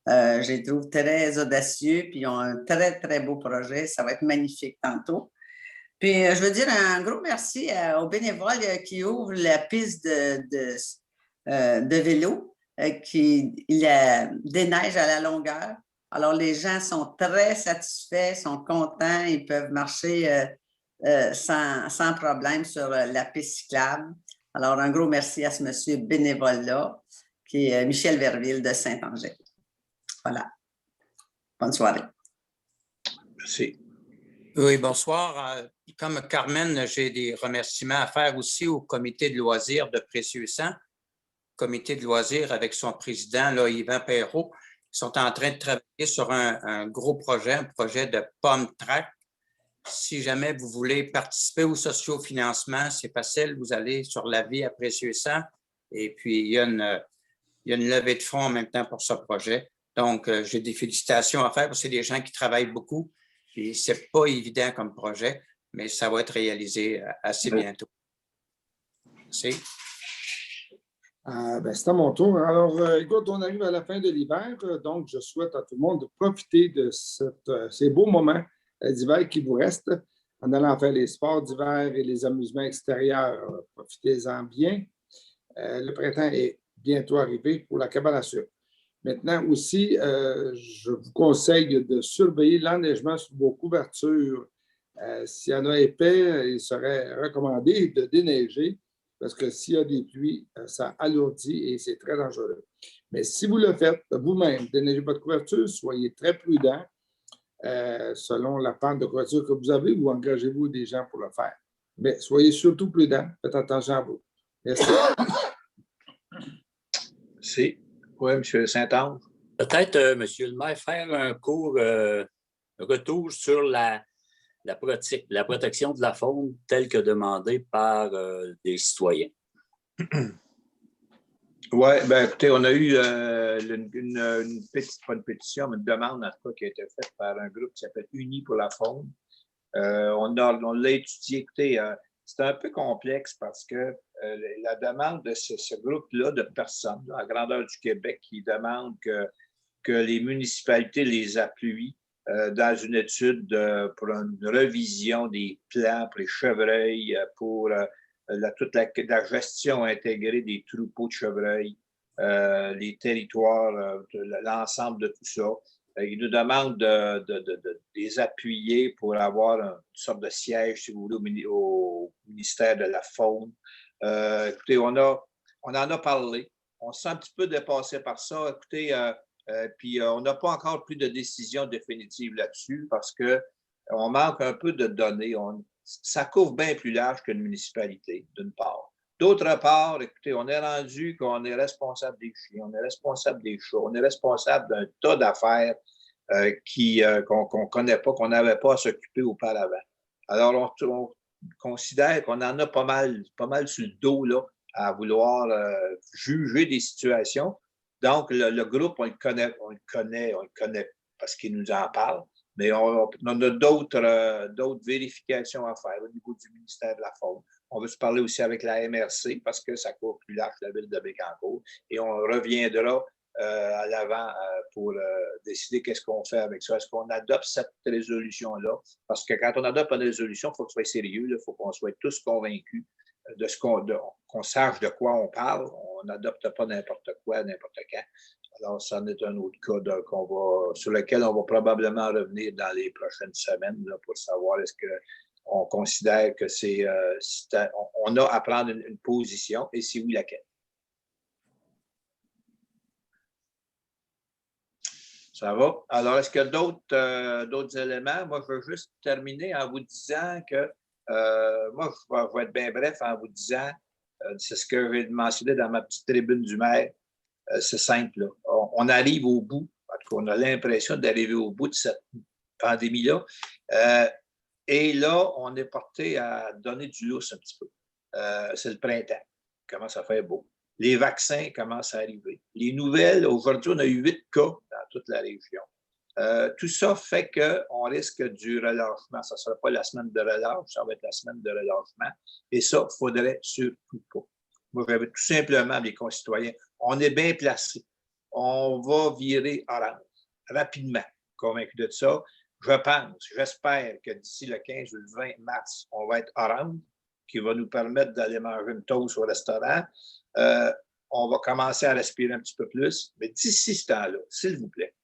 Je les trouve très audacieux, puis ils ont un très, très beau projet. Ça va être magnifique tantôt. Puis, je veux dire un gros merci aux bénévoles qui ouvrent la piste de vélo, qui déneige à la longueur. Alors, les gens sont très satisfaits, sont contents, ils peuvent marcher sans problème sur la piste cyclable. Alors, un gros merci à ce monsieur bénévole-là, qui est Michel Verville de Saint-Angèle. Voilà. Bonne soirée. Merci. Oui, bonsoir. Comme Carmen, j'ai des remerciements à faire aussi au comité de loisirs de Précieux-Sang. Comité de loisirs avec son président, là, Yvan Perrault. Ils sont en train de travailler sur un gros projet, un projet de pomme track. Si jamais vous voulez participer au sociofinancement, c'est facile. Vous allez sur la vie à Précieux-Sang et puis il y a une levée de fonds en même temps pour ce projet. Donc, j'ai des félicitations à faire parce que c'est des gens qui travaillent beaucoup. Puis, ce n'est pas évident comme projet, mais ça va être réalisé assez bientôt. Merci. C'est à mon tour. Alors, écoute, on arrive à la fin de l'hiver, donc je souhaite à tout le monde de profiter de ces beaux moments d'hiver qui vous restent en allant faire les sports d'hiver et les amusements extérieurs. Profitez-en bien. Le printemps est bientôt arrivé pour la cabane à sucre. Maintenant aussi, je vous conseille de surveiller l'enneigement sur vos couvertures. S'il y en a épais, il serait recommandé de déneiger parce que s'il y a des pluies, ça alourdit et c'est très dangereux. Mais si vous le faites vous-même, déneigez votre couverture, soyez très prudent selon la pente de couverture que vous avez ou engagez-vous des gens pour le faire. Mais soyez surtout prudent, faites attention à vous. Merci. Merci. Oui, M. Saint-Ange. Peut-être, M. le maire, faire un court retour sur la protection de la faune telle que demandée par des citoyens. Oui, bien écoutez, on a eu pas une pétition, mais une demande en tout cas qui a été faite par un groupe qui s'appelle Unis pour la faune. On l'a étudié. Écoutez, c'est un peu complexe parce que la demande de ce groupe-là de personnes, à grandeur du Québec, qui demandent que les municipalités les appuient dans une étude pour une révision des plans pour les chevreuils, pour toute la gestion intégrée des troupeaux de chevreuils, les territoires, l'ensemble de tout ça. Ils nous demandent de les appuyer pour avoir une sorte de siège, si vous voulez, au ministère de la Faune. Écoutez, on en a parlé. On se sent un petit peu dépassé par ça. Écoutez, puis on n'a pas encore pris de décision définitive là-dessus parce qu'on manque un peu de données. Ça couvre bien plus large qu'une municipalité, d'une part. D'autre part, écoutez, on est rendu qu'on est responsable des chiens, on est responsable des chats, on est responsable d'un tas d'affaires qu'on ne connaît pas, qu'on n'avait pas à s'occuper auparavant. Alors, on considère qu'on en a pas mal sur le dos là, à vouloir juger des situations. Donc, le groupe, on le connaît parce qu'il nous en parle, mais on a d'autres vérifications à faire au niveau du ministère de la Faune. On veut se parler aussi avec la MRC parce que ça court plus large la ville de Bécancour. Et on reviendra à l'avant pour décider qu'est-ce qu'on fait avec ça. Est-ce qu'on adopte cette résolution-là? Parce que quand on adopte une résolution, il faut que ce soit sérieux, il faut qu'on soit tous convaincus de qu'on sache de quoi on parle. On n'adopte pas n'importe quoi, n'importe quand. Alors, ça en est un autre cas sur lequel on va probablement revenir dans les prochaines semaines là, pour savoir est-ce qu'on considère que on a à prendre une position et si oui, laquelle. Ça va? Alors, est-ce qu'il y a d'autres éléments? Moi, je veux juste terminer en vous disant que moi, je vais être bien bref en vous disant, c'est ce que j'ai mentionné dans ma petite tribune du maire, c'est simple. Là. On arrive au bout, en tout cas, on a l'impression d'arriver au bout de cette pandémie-là. Et là, on est porté à donner du lousse un petit peu. C'est le printemps. Il commence à faire beau. Les vaccins commencent à arriver. Les nouvelles, aujourd'hui, on a eu 8 cas dans toute la région. Tout ça fait qu'on risque du relâchement. Ça ne sera pas la semaine de relâche, ça va être la semaine de relâchement. Et ça, il ne faudrait surtout pas. Moi, j'avais tout simplement, mes concitoyens, on est bien placés. On va virer orange rapidement, convaincu de ça. J'espère que d'ici le 15 ou le 20 mars, on va être orange, qui va nous permettre d'aller manger une toast au restaurant. On va commencer à respirer un petit peu plus. Mais d'ici ce temps-là, s'il vous plaît,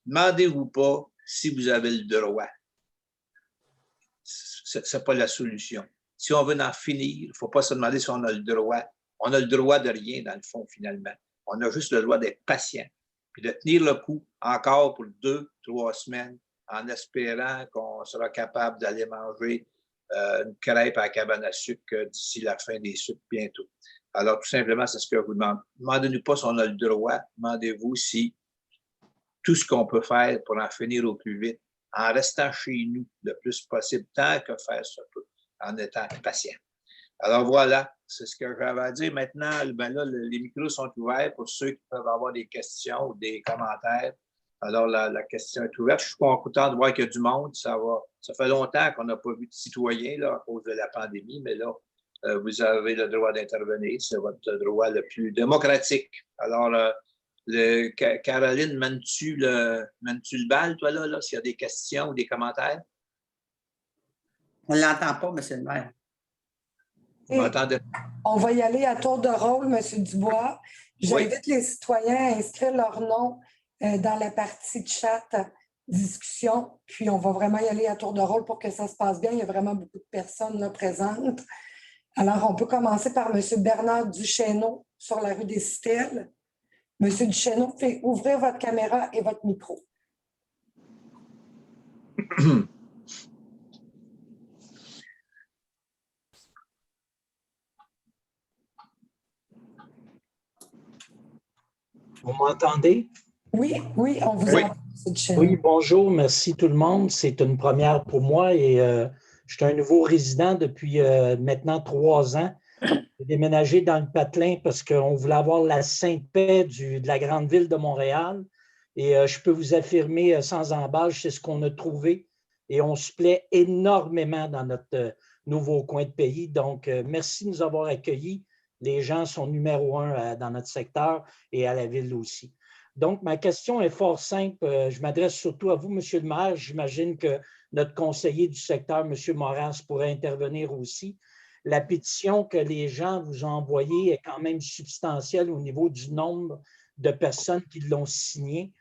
demandez-vous pas si vous avez le droit. Ce n'est pas la solution. Si on veut en finir, il ne faut pas se demander si on a le droit. On a le droit de rien, dans le fond, finalement. On a juste le droit d'être patient, puis de tenir le coup encore pour 2-3 semaines en espérant qu'on sera capable d'aller manger une crêpe à la cabane à sucre d'ici la fin des sucres bientôt. Alors, tout simplement, c'est ce que je vous demande. Demandez-nous pas si on a le droit. Demandez-vous si tout ce qu'on peut faire pour en finir au plus vite, en restant chez nous le plus possible, tant que faire ça peut, en étant patient. Alors voilà, c'est ce que j'avais à dire. Maintenant, ben là, les micros sont ouverts pour ceux qui peuvent avoir des questions ou des commentaires. Alors, la question est ouverte. Je suis content de voir qu'il y a du monde. Ça fait longtemps qu'on n'a pas vu de citoyens là, à cause de la pandémie, mais là, vous avez le droit d'intervenir. C'est votre droit le plus démocratique. Alors, Caroline, mènes-tu le bal, toi, là s'il y a des questions ou des commentaires? On ne l'entend pas, M. le maire. Vous m'entendez? On va y aller à tour de rôle, M. Dubois. J'invite les citoyens à inscrire leur nom dans la partie chat discussion, puis on va vraiment y aller à tour de rôle pour que ça se passe bien. Il y a vraiment beaucoup de personnes là présentes. Alors, on peut commencer par M. Bernard Duchesneau sur la rue des Citelles. M. Duchesneau, faites ouvrir votre caméra et votre micro. Vous m'entendez? Oui, on vous entend, M. Duchesneau. Oui, bonjour, merci tout le monde. C'est une première pour moi et je suis un nouveau résident depuis maintenant 3 ans. J'ai déménagé dans le Patelin parce qu'on voulait avoir la sainte paix de la grande ville de Montréal. Et je peux vous affirmer sans embâche, c'est ce qu'on a trouvé. Et on se plaît énormément dans notre nouveau coin de pays. Donc, merci de nous avoir accueillis. Les gens sont numéro 1 dans notre secteur et à la ville aussi. Donc, ma question est fort simple. Je m'adresse surtout à vous, M. le maire. J'imagine que notre conseiller du secteur, M. Moras, pourrait intervenir aussi. La pétition que les gens vous ont envoyée est quand même substantielle au niveau du nombre de personnes qui l'ont signée.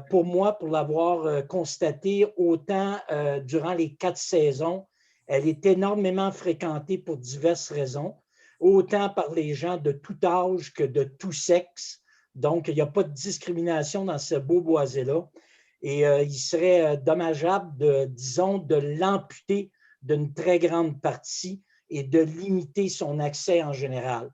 Pour moi, pour l'avoir constaté, autant durant les 4 saisons, elle est énormément fréquentée pour diverses raisons, autant par les gens de tout âge que de tout sexe. Donc, il n'y a pas de discrimination dans ce beau boisé-là. Et il serait dommageable, disons, de l'amputer d'une très grande partie et de limiter son accès en général.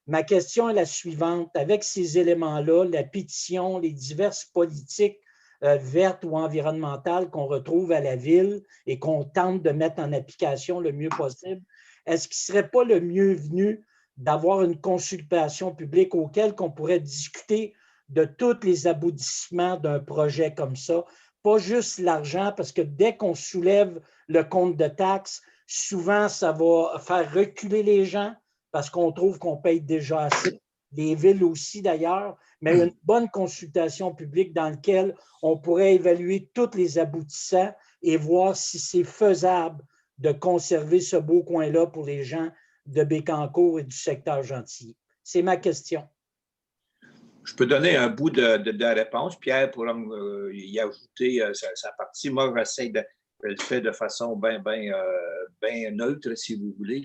Ma question est la suivante. Avec ces éléments-là, la pétition, les diverses politiques vertes ou environnementales qu'on retrouve à la ville et qu'on tente de mettre en application le mieux possible, est-ce qu'il ne serait pas le mieux venu d'avoir une consultation publique auquel on pourrait discuter de tous les aboutissements d'un projet comme ça, pas juste l'argent, parce que dès qu'on soulève le compte de taxes, souvent ça va faire reculer les gens parce qu'on trouve qu'on paye déjà assez, les villes aussi d'ailleurs, mais une bonne consultation publique dans laquelle on pourrait évaluer tous les aboutissants et voir si c'est faisable de conserver ce beau coin-là pour les gens de Bécancour et du secteur Gentilly. C'est ma question. Je peux donner un bout de réponse. Pierre pourra y ajouter sa partie. Moi, j'essaie de le faire de façon bien neutre, si vous voulez.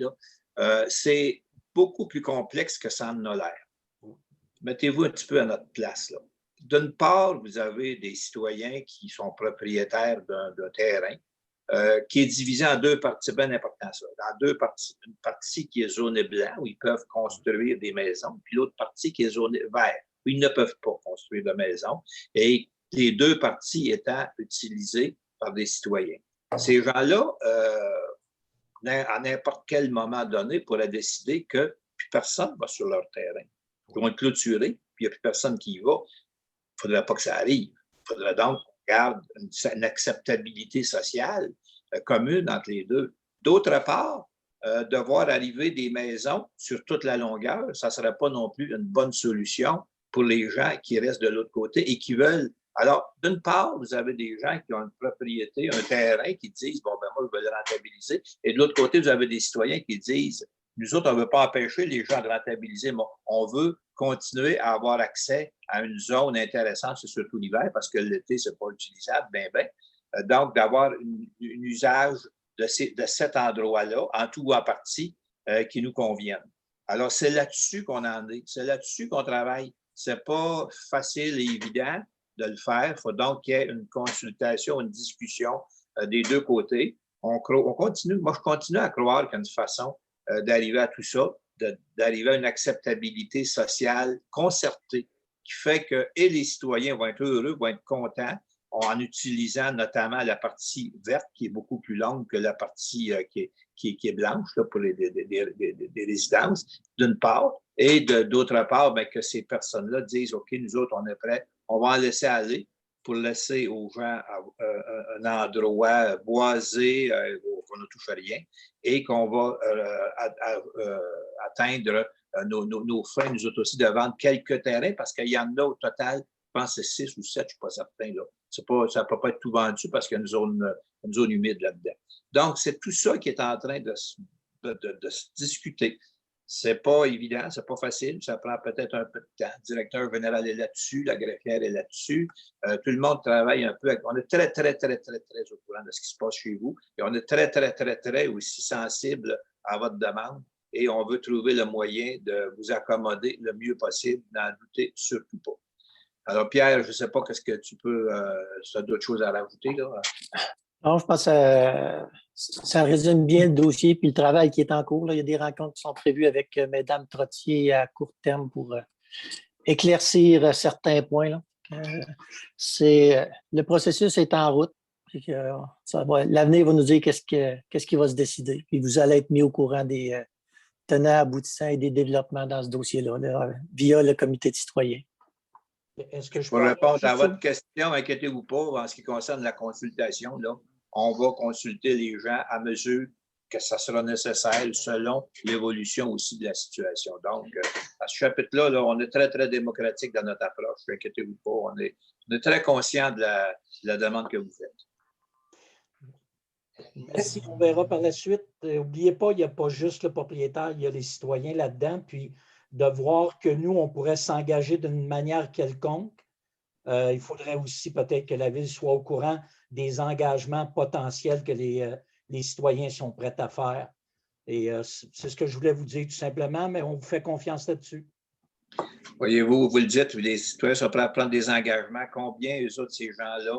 C'est beaucoup plus complexe que ça en a l'air. Mettez-vous un petit peu à notre place. D'une part, vous avez des citoyens qui sont propriétaires d'un terrain qui est divisé en 2 parties, c'est bien important ça. Dans 2 parties. Une partie qui est zonée blanc, où ils peuvent construire des maisons, puis l'autre partie qui est zonée vert, où ils ne peuvent pas construire de maisons, et les 2 parties étant utilisées par des citoyens. Ces gens-là, à n'importe quel moment donné, pourraient décider que plus personne ne va sur leur terrain. Ils vont être clôturés, puis il n'y a plus personne qui y va. Il ne faudrait pas que ça arrive. Il faudrait donc garde une acceptabilité sociale commune entre les deux. D'autre part, de voir arriver des maisons sur toute la longueur, ça ne serait pas non plus une bonne solution pour les gens qui restent de l'autre côté et qui veulent. Alors, d'une part, vous avez des gens qui ont une propriété, un terrain, qui disent, bon, ben moi, je veux le rentabiliser. Et de l'autre côté, vous avez des citoyens qui disent, nous autres, on ne veut pas empêcher les gens de rentabiliser, mais on veut continuer à avoir accès à une zone intéressante, c'est surtout l'hiver, parce que l'été, ce n'est pas utilisable, Donc, d'avoir un usage de cet endroit-là, en tout ou en partie, qui nous convienne. Alors, c'est là-dessus qu'on en est. C'est là-dessus qu'on travaille. Ce n'est pas facile et évident de le faire. Il faut donc qu'il y ait une consultation, une discussion des 2 côtés. On continue. Moi, je continue à croire qu'il y a une façon d'arriver à tout ça, d'arriver à une acceptabilité sociale concertée qui fait que et les citoyens vont être heureux, vont être contents en utilisant notamment la partie verte qui est beaucoup plus longue que la partie qui est blanche là, pour des résidences, d'une part, et d'autre part, bien, que ces personnes-là disent « OK, nous autres, on est prêts, on va en laisser aller pour laisser aux gens un endroit boisé où on ne touche à rien et qu'on va atteindre nos fins, nous autres aussi, de vendre quelques terrains parce qu'il y en a au total, je pense que c'est 6 ou 7, je ne suis pas certain. Là. Ça ne peut pas être tout vendu parce qu'il y a une zone humide là-dedans. Donc, c'est tout ça qui est en train de se discuter. C'est pas évident, c'est pas facile, ça prend peut-être un peu de temps. Le directeur général est là-dessus, la greffière est là-dessus. Tout le monde travaille un peu. On est très au courant de ce qui se passe chez vous et on est très aussi sensible à votre demande et on veut trouver le moyen de vous accommoder le mieux possible, n'en doutez surtout pas. Alors, Pierre, je ne sais pas qu'est-ce que tu peux, tu as d'autres choses à rajouter, là? Non, je pense que ça résume bien le dossier puis le travail qui est en cours. Là. Il y a des rencontres qui sont prévues avec Mme Trottier à court terme pour éclaircir certains points. Là. Le processus est en route. L'avenir va nous dire qu'est-ce qui va se décider. Puis vous allez être mis au courant des tenants, aboutissants et des développements dans ce dossier-là, là, via le comité de citoyens. Est-ce que je Pour peux répondre à juste votre question, inquiétez-vous pas, en ce qui concerne la consultation, là, on va consulter les gens à mesure que ça sera nécessaire selon l'évolution aussi de la situation. Donc, à ce chapitre-là, là, on est très, très démocratique dans notre approche. Inquiétez-vous pas, on est très conscient de la demande que vous faites. Merci, on verra par la suite. N'oubliez pas, il n'y a pas juste le propriétaire, il y a les citoyens là-dedans, puis de voir que nous, on pourrait s'engager d'une manière quelconque. Il faudrait aussi peut-être que la Ville soit au courant des engagements potentiels que les citoyens sont prêts à faire. Et c'est ce que je voulais vous dire tout simplement, mais on vous fait confiance là-dessus. Voyez-vous, vous le dites, les citoyens sont prêts à prendre des engagements. Combien, eux autres, ces gens-là,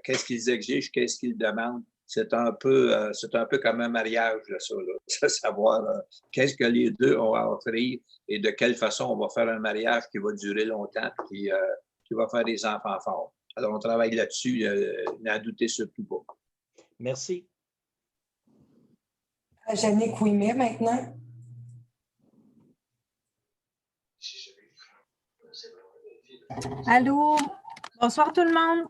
qu'est-ce qu'ils exigent, qu'est-ce qu'ils demandent? C'est un peu comme un mariage, là, ça, là. Savoir qu'est-ce que les deux ont à offrir et de quelle façon on va faire un mariage qui va durer longtemps et qui va faire des enfants forts. Alors, on travaille là-dessus, n'en doutez surtout pas. Merci. Jannick Ouimet, maintenant. Allô, bonsoir tout le monde.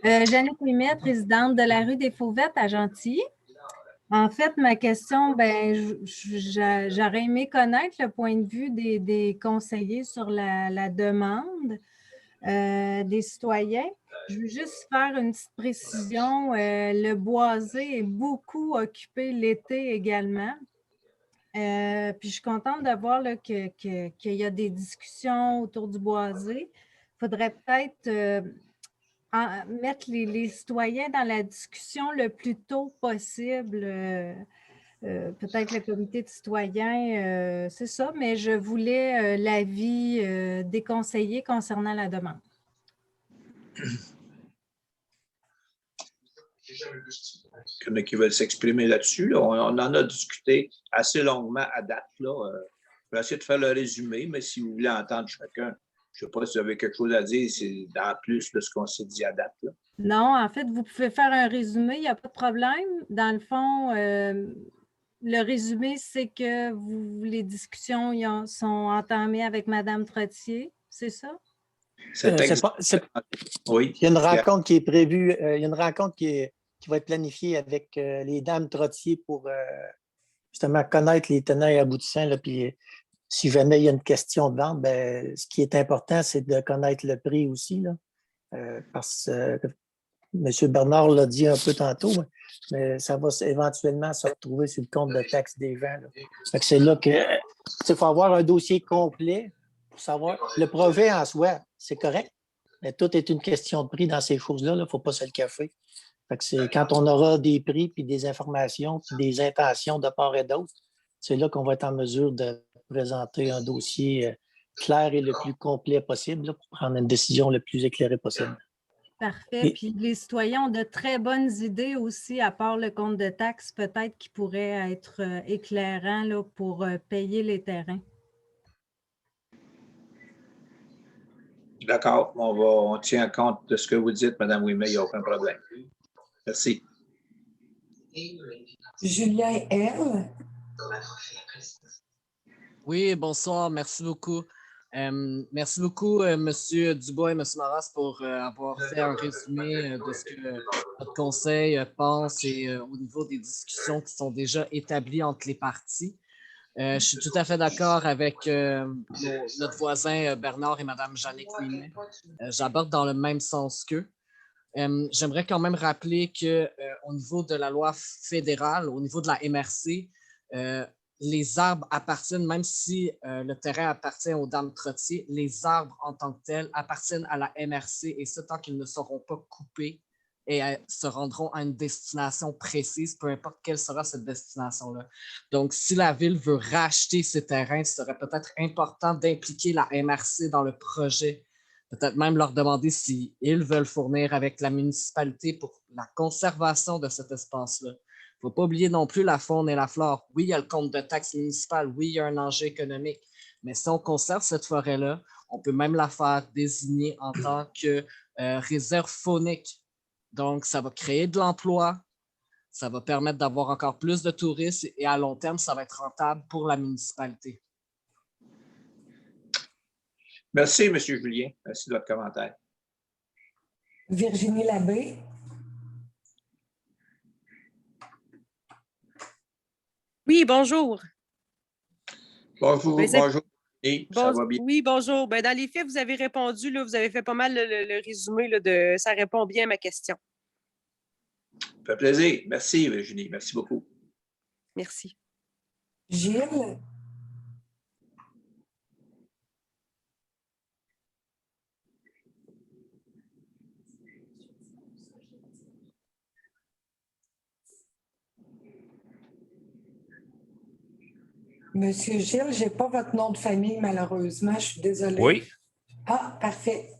Jannick Ouimet, présidente de la rue des Fauvettes à Gentilly. En fait, ma question, j'aurais aimé connaître le point de vue des conseillers sur la demande des citoyens. Je veux juste faire une petite précision. Le boisé est beaucoup occupé l'été également. Puis je suis contente de voir là, qu'il y a des discussions autour du boisé. Il faudrait peut-être mettre les citoyens dans la discussion le plus tôt possible. Peut-être le comité de citoyens, c'est ça, mais je voulais l'avis des conseillers concernant la demande. Il y en a qui veulent s'exprimer là-dessus. Là. On en a discuté assez longuement à date. Là. Je vais essayer de faire le résumé, mais si vous voulez entendre chacun, je ne sais pas si vous avez quelque chose à dire, c'est en plus de ce qu'on s'est dit à date. Là. Non, en fait, vous pouvez faire un résumé, il n'y a pas de problème. Dans le fond, le résumé, c'est que les discussions sont entamées avec Mme Trottier, c'est ça? Oui. Il y a une rencontre qui est prévue, il y a une rencontre qui va être planifiée avec les dames Trottier pour justement connaître les tenants et aboutissants. Là, puis, si jamais il y a une question de vente, ce qui est important, c'est de connaître le prix aussi. Là, parce que M. Bernard l'a dit un peu tantôt, mais ça va éventuellement se retrouver sur le compte de taxe des gens. C'est là qu'il faut avoir un dossier complet pour savoir. Le projet en soi, c'est correct, mais tout est une question de prix dans ces choses-là. Il ne faut pas se le cacher. C'est quand on aura des prix, puis des informations, puis des intentions de part et d'autre, c'est là qu'on va être en mesure de présenter un dossier clair et le plus complet possible là, pour prendre une décision le plus éclairée possible. Parfait. Puis les citoyens ont de très bonnes idées aussi, à part le compte de taxes, peut-être qui pourrait être éclairant là, pour payer les terrains. D'accord. On tient compte de ce que vous dites, Mme Ouimet, il n'y a aucun problème. Merci. Julien L. Oui, bonsoir. Merci beaucoup. Merci beaucoup, M. Dubois et M. Maras, pour avoir fait un résumé de ce que notre conseil pense et au niveau des discussions qui sont déjà établies entre les parties. Je suis tout à fait d'accord avec notre voisin Bernard et Mme Jannick Ouimet. J'aborde dans le même sens qu'eux. J'aimerais quand même rappeler qu'au niveau de la loi fédérale, au niveau de la MRC, les arbres appartiennent, même si le terrain appartient aux dames Trottier, les arbres en tant que tels appartiennent à la MRC et ce, tant qu'ils ne seront pas coupés et se rendront à une destination précise, peu importe quelle sera cette destination-là. Donc, si la Ville veut racheter ces terrains, ce serait peut-être important d'impliquer la MRC dans le projet, peut-être même leur demander s'ils veulent fournir avec la municipalité pour la conservation de cet espace-là. Il ne faut pas oublier non plus la faune et la flore. Oui, il y a le compte de taxes municipales. Oui, il y a un enjeu économique. Mais si on conserve cette forêt-là, on peut même la faire désigner en tant que réserve faunique. Donc, ça va créer de l'emploi, Ça va permettre d'avoir encore plus de touristes et à long terme, ça va être rentable pour la municipalité. Merci, M. Julien. Merci de votre commentaire. Virginie Labbé. Oui, bonjour. Bonjour, bonjour. Et ça va bien? Oui, bonjour. Ben, dans les faits, vous avez répondu, là, vous avez fait pas mal le résumé là, de ça répond bien à ma question. Ça fait plaisir. Merci, Virginie. Merci beaucoup. Merci. Gilles. Monsieur Gilles, je n'ai pas votre nom de famille, malheureusement. Je suis désolée. Oui. Ah, parfait.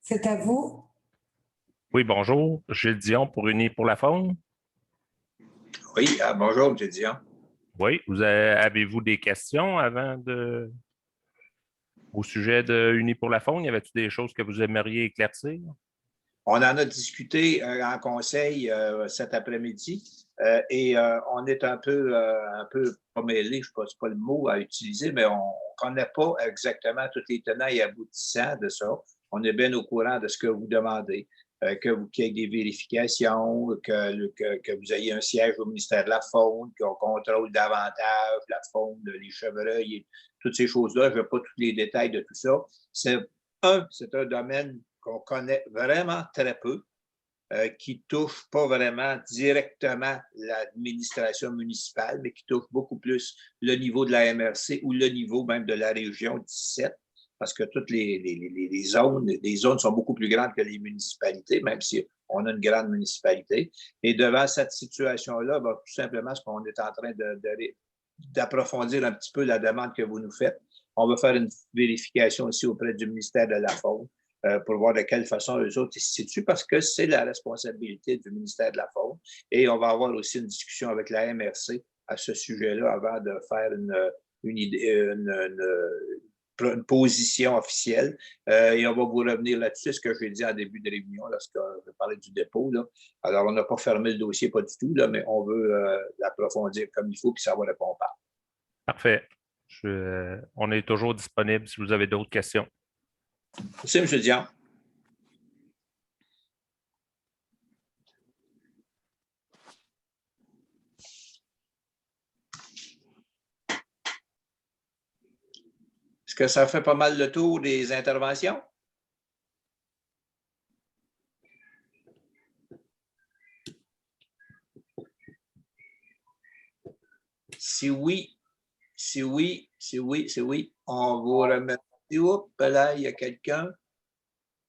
C'est à vous. Oui, bonjour. Gilles Dion pour Unis pour la faune. Oui, bonjour, M. Dion. Oui, avez-vous des questions au sujet de Unis pour la faune? Y avait-il des choses que vous aimeriez éclaircir? On en a discuté en conseil cet après-midi et on est un peu pas mêlé, je ne sais pas le mot à utiliser, mais on ne connaît pas exactement tous les tenants et aboutissants de ça. On est bien au courant de ce que vous demandez, qu'il y ait des vérifications, que vous ayez un siège au ministère de la Faune, qu'on contrôle davantage la faune, les chevreuils, et toutes ces choses-là. Je ne veux pas tous les détails de tout ça. C'est un domaine qu'on connaît vraiment très peu, qui ne touche pas vraiment directement l'administration municipale, mais qui touche beaucoup plus le niveau de la MRC ou le niveau même de la région 17, parce que toutes les zones sont beaucoup plus grandes que les municipalités, même si on a une grande municipalité. Et devant cette situation-là, ben, tout simplement, ce qu'on est en train d'approfondir un petit peu la demande que vous nous faites. On va faire une vérification aussi auprès du ministère de la Faune, pour voir de quelle façon eux autres ils se situent, parce que c'est la responsabilité du ministère de la Faune. Et on va avoir aussi une discussion avec la MRC à ce sujet-là avant de faire une position officielle. Et on va vous revenir là-dessus, ce que j'ai dit en début de réunion lorsque je parlais du dépôt. Là. Alors, on n'a pas fermé le dossier, pas du tout, là, mais on veut l'approfondir comme il faut, puis savoir de quoi on parle. Parfait. On est toujours disponible si vous avez d'autres questions. Merci, M. Dion. Est-ce que ça fait pas mal le tour des interventions? Si oui, on vous remercie. Oups, là, il y a quelqu'un.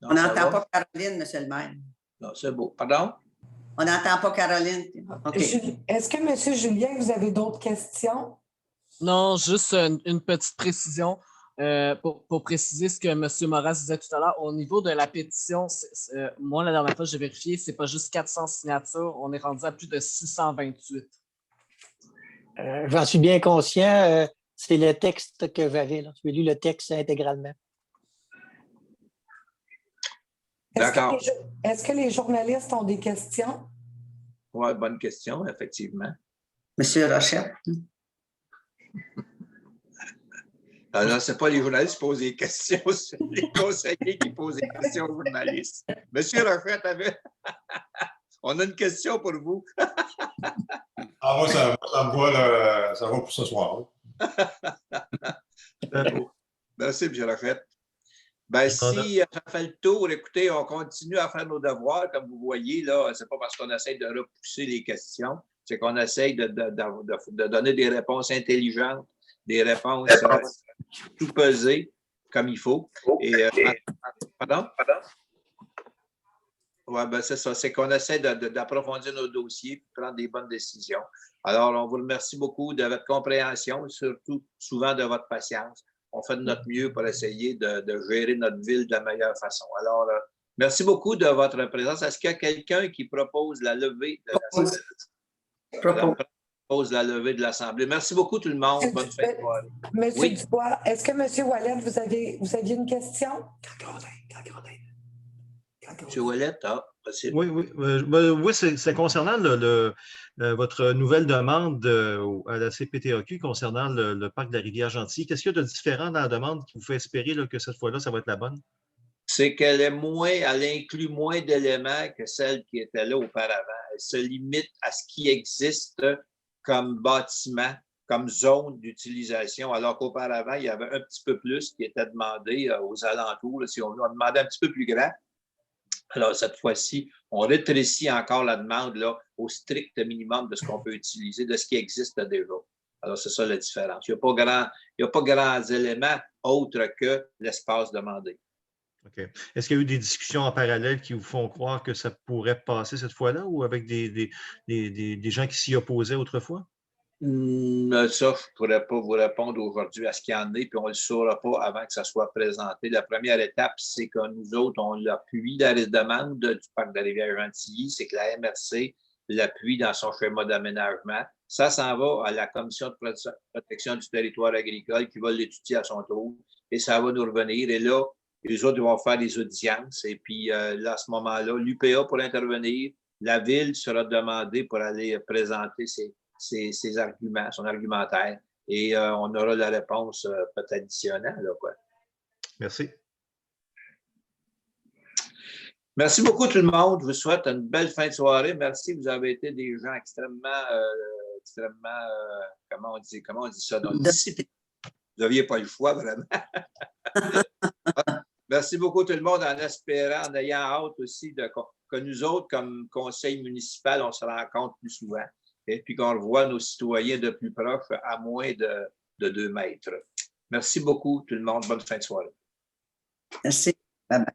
On n'entend pas Caroline, M. le maire. Non, c'est beau. Pardon? On n'entend pas Caroline. Okay. Est-ce que, M. Julien, vous avez d'autres questions? Non, juste une petite précision. Pour préciser ce que M. Moras disait tout à l'heure, au niveau de la pétition, moi, la dernière fois, j'ai vérifié, ce n'est pas juste 400 signatures, on est rendu à plus de 628. J'en suis bien conscient. C'est le texte que j'avais. J'ai lu le texte intégralement. D'accord. Est-ce que les journalistes ont des questions? Oui, bonne question, effectivement. Monsieur Rochette. Alors, ce n'est pas les journalistes qui posent des questions, c'est les conseillers qui posent des questions aux journalistes. Monsieur Rochette on a une question pour vous. Moi, ça va pour ce soir. Merci, M. Rochette. Ben, si ça fait le tour, écoutez, on continue à faire nos devoirs. Comme vous voyez, là, ce n'est pas parce qu'on essaie de repousser les questions, c'est qu'on essaie de donner des réponses intelligentes, des réponses tout pesées comme il faut. Et, pardon? Oui, ben c'est ça. C'est qu'on essaie d'approfondir nos dossiers et prendre des bonnes décisions. Alors, on vous remercie beaucoup de votre compréhension et surtout souvent de votre patience. On fait de notre mieux pour essayer de gérer notre ville de la meilleure façon. Alors, merci beaucoup de votre présence. Est-ce qu'il y a quelqu'un qui propose la levée de l'Assemblée? Propose la levée de l'Assemblée. Merci beaucoup tout le monde. Bonne fin de soirée. Monsieur Dubois, est-ce que M. Ouellet, vous aviez une question? M. Ouellet, Oui, oui. Oui, c'est concernant votre nouvelle demande à la CPTAQ concernant le parc de la Rivière-Gentilly. Qu'est-ce qu'il y a de différent dans la demande qui vous fait espérer là, que cette fois-là, ça va être la bonne? C'est qu'elle elle inclut moins d'éléments que celle qui était là auparavant. Elle se limite à ce qui existe comme bâtiment, comme zone d'utilisation, alors qu'auparavant, il y avait un petit peu plus qui était demandé aux alentours. Si on demandait un petit peu plus grand, alors cette fois-ci, on rétrécit encore la demande là, au strict minimum de ce qu'on peut utiliser, de ce qui existe déjà. Alors, c'est ça la différence. Il n'y a pas grands éléments autres que l'espace demandé. OK. Est-ce qu'il y a eu des discussions en parallèle qui vous font croire que ça pourrait passer cette fois-là ou avec des gens qui s'y opposaient autrefois? Ça, je ne pourrais pas vous répondre aujourd'hui à ce qu'il y en est, puis on ne le saura pas avant que ça soit présenté. La première étape, c'est que nous autres, on l'appuie dans les demandes du parc de la Rivière-Gentilly, c'est que la MRC l'appuie dans son schéma d'aménagement. Ça s'en va à la Commission de protection du territoire agricole qui va l'étudier à son tour, et ça va nous revenir. Et là, les autres vont faire des audiences, et puis là, à ce moment-là, l'UPA pourra intervenir, la Ville sera demandée pour aller présenter ses arguments, son argumentaire, et on aura la réponse peut-être additionnelle. Là, quoi. Merci. Merci beaucoup tout le monde. Je vous souhaite une belle fin de soirée. Merci. Vous avez été des gens extrêmement comment on dit ça? Donc, disciplinés. Vous n'aviez pas le choix, vraiment. Merci beaucoup tout le monde en espérant, en ayant hâte aussi que nous autres, comme conseil municipal, on se rencontre plus souvent. Et puis qu'on revoit nos citoyens de plus proche à moins de 2 mètres. Merci beaucoup tout le monde. Bonne fin de soirée. Merci. Bye bye.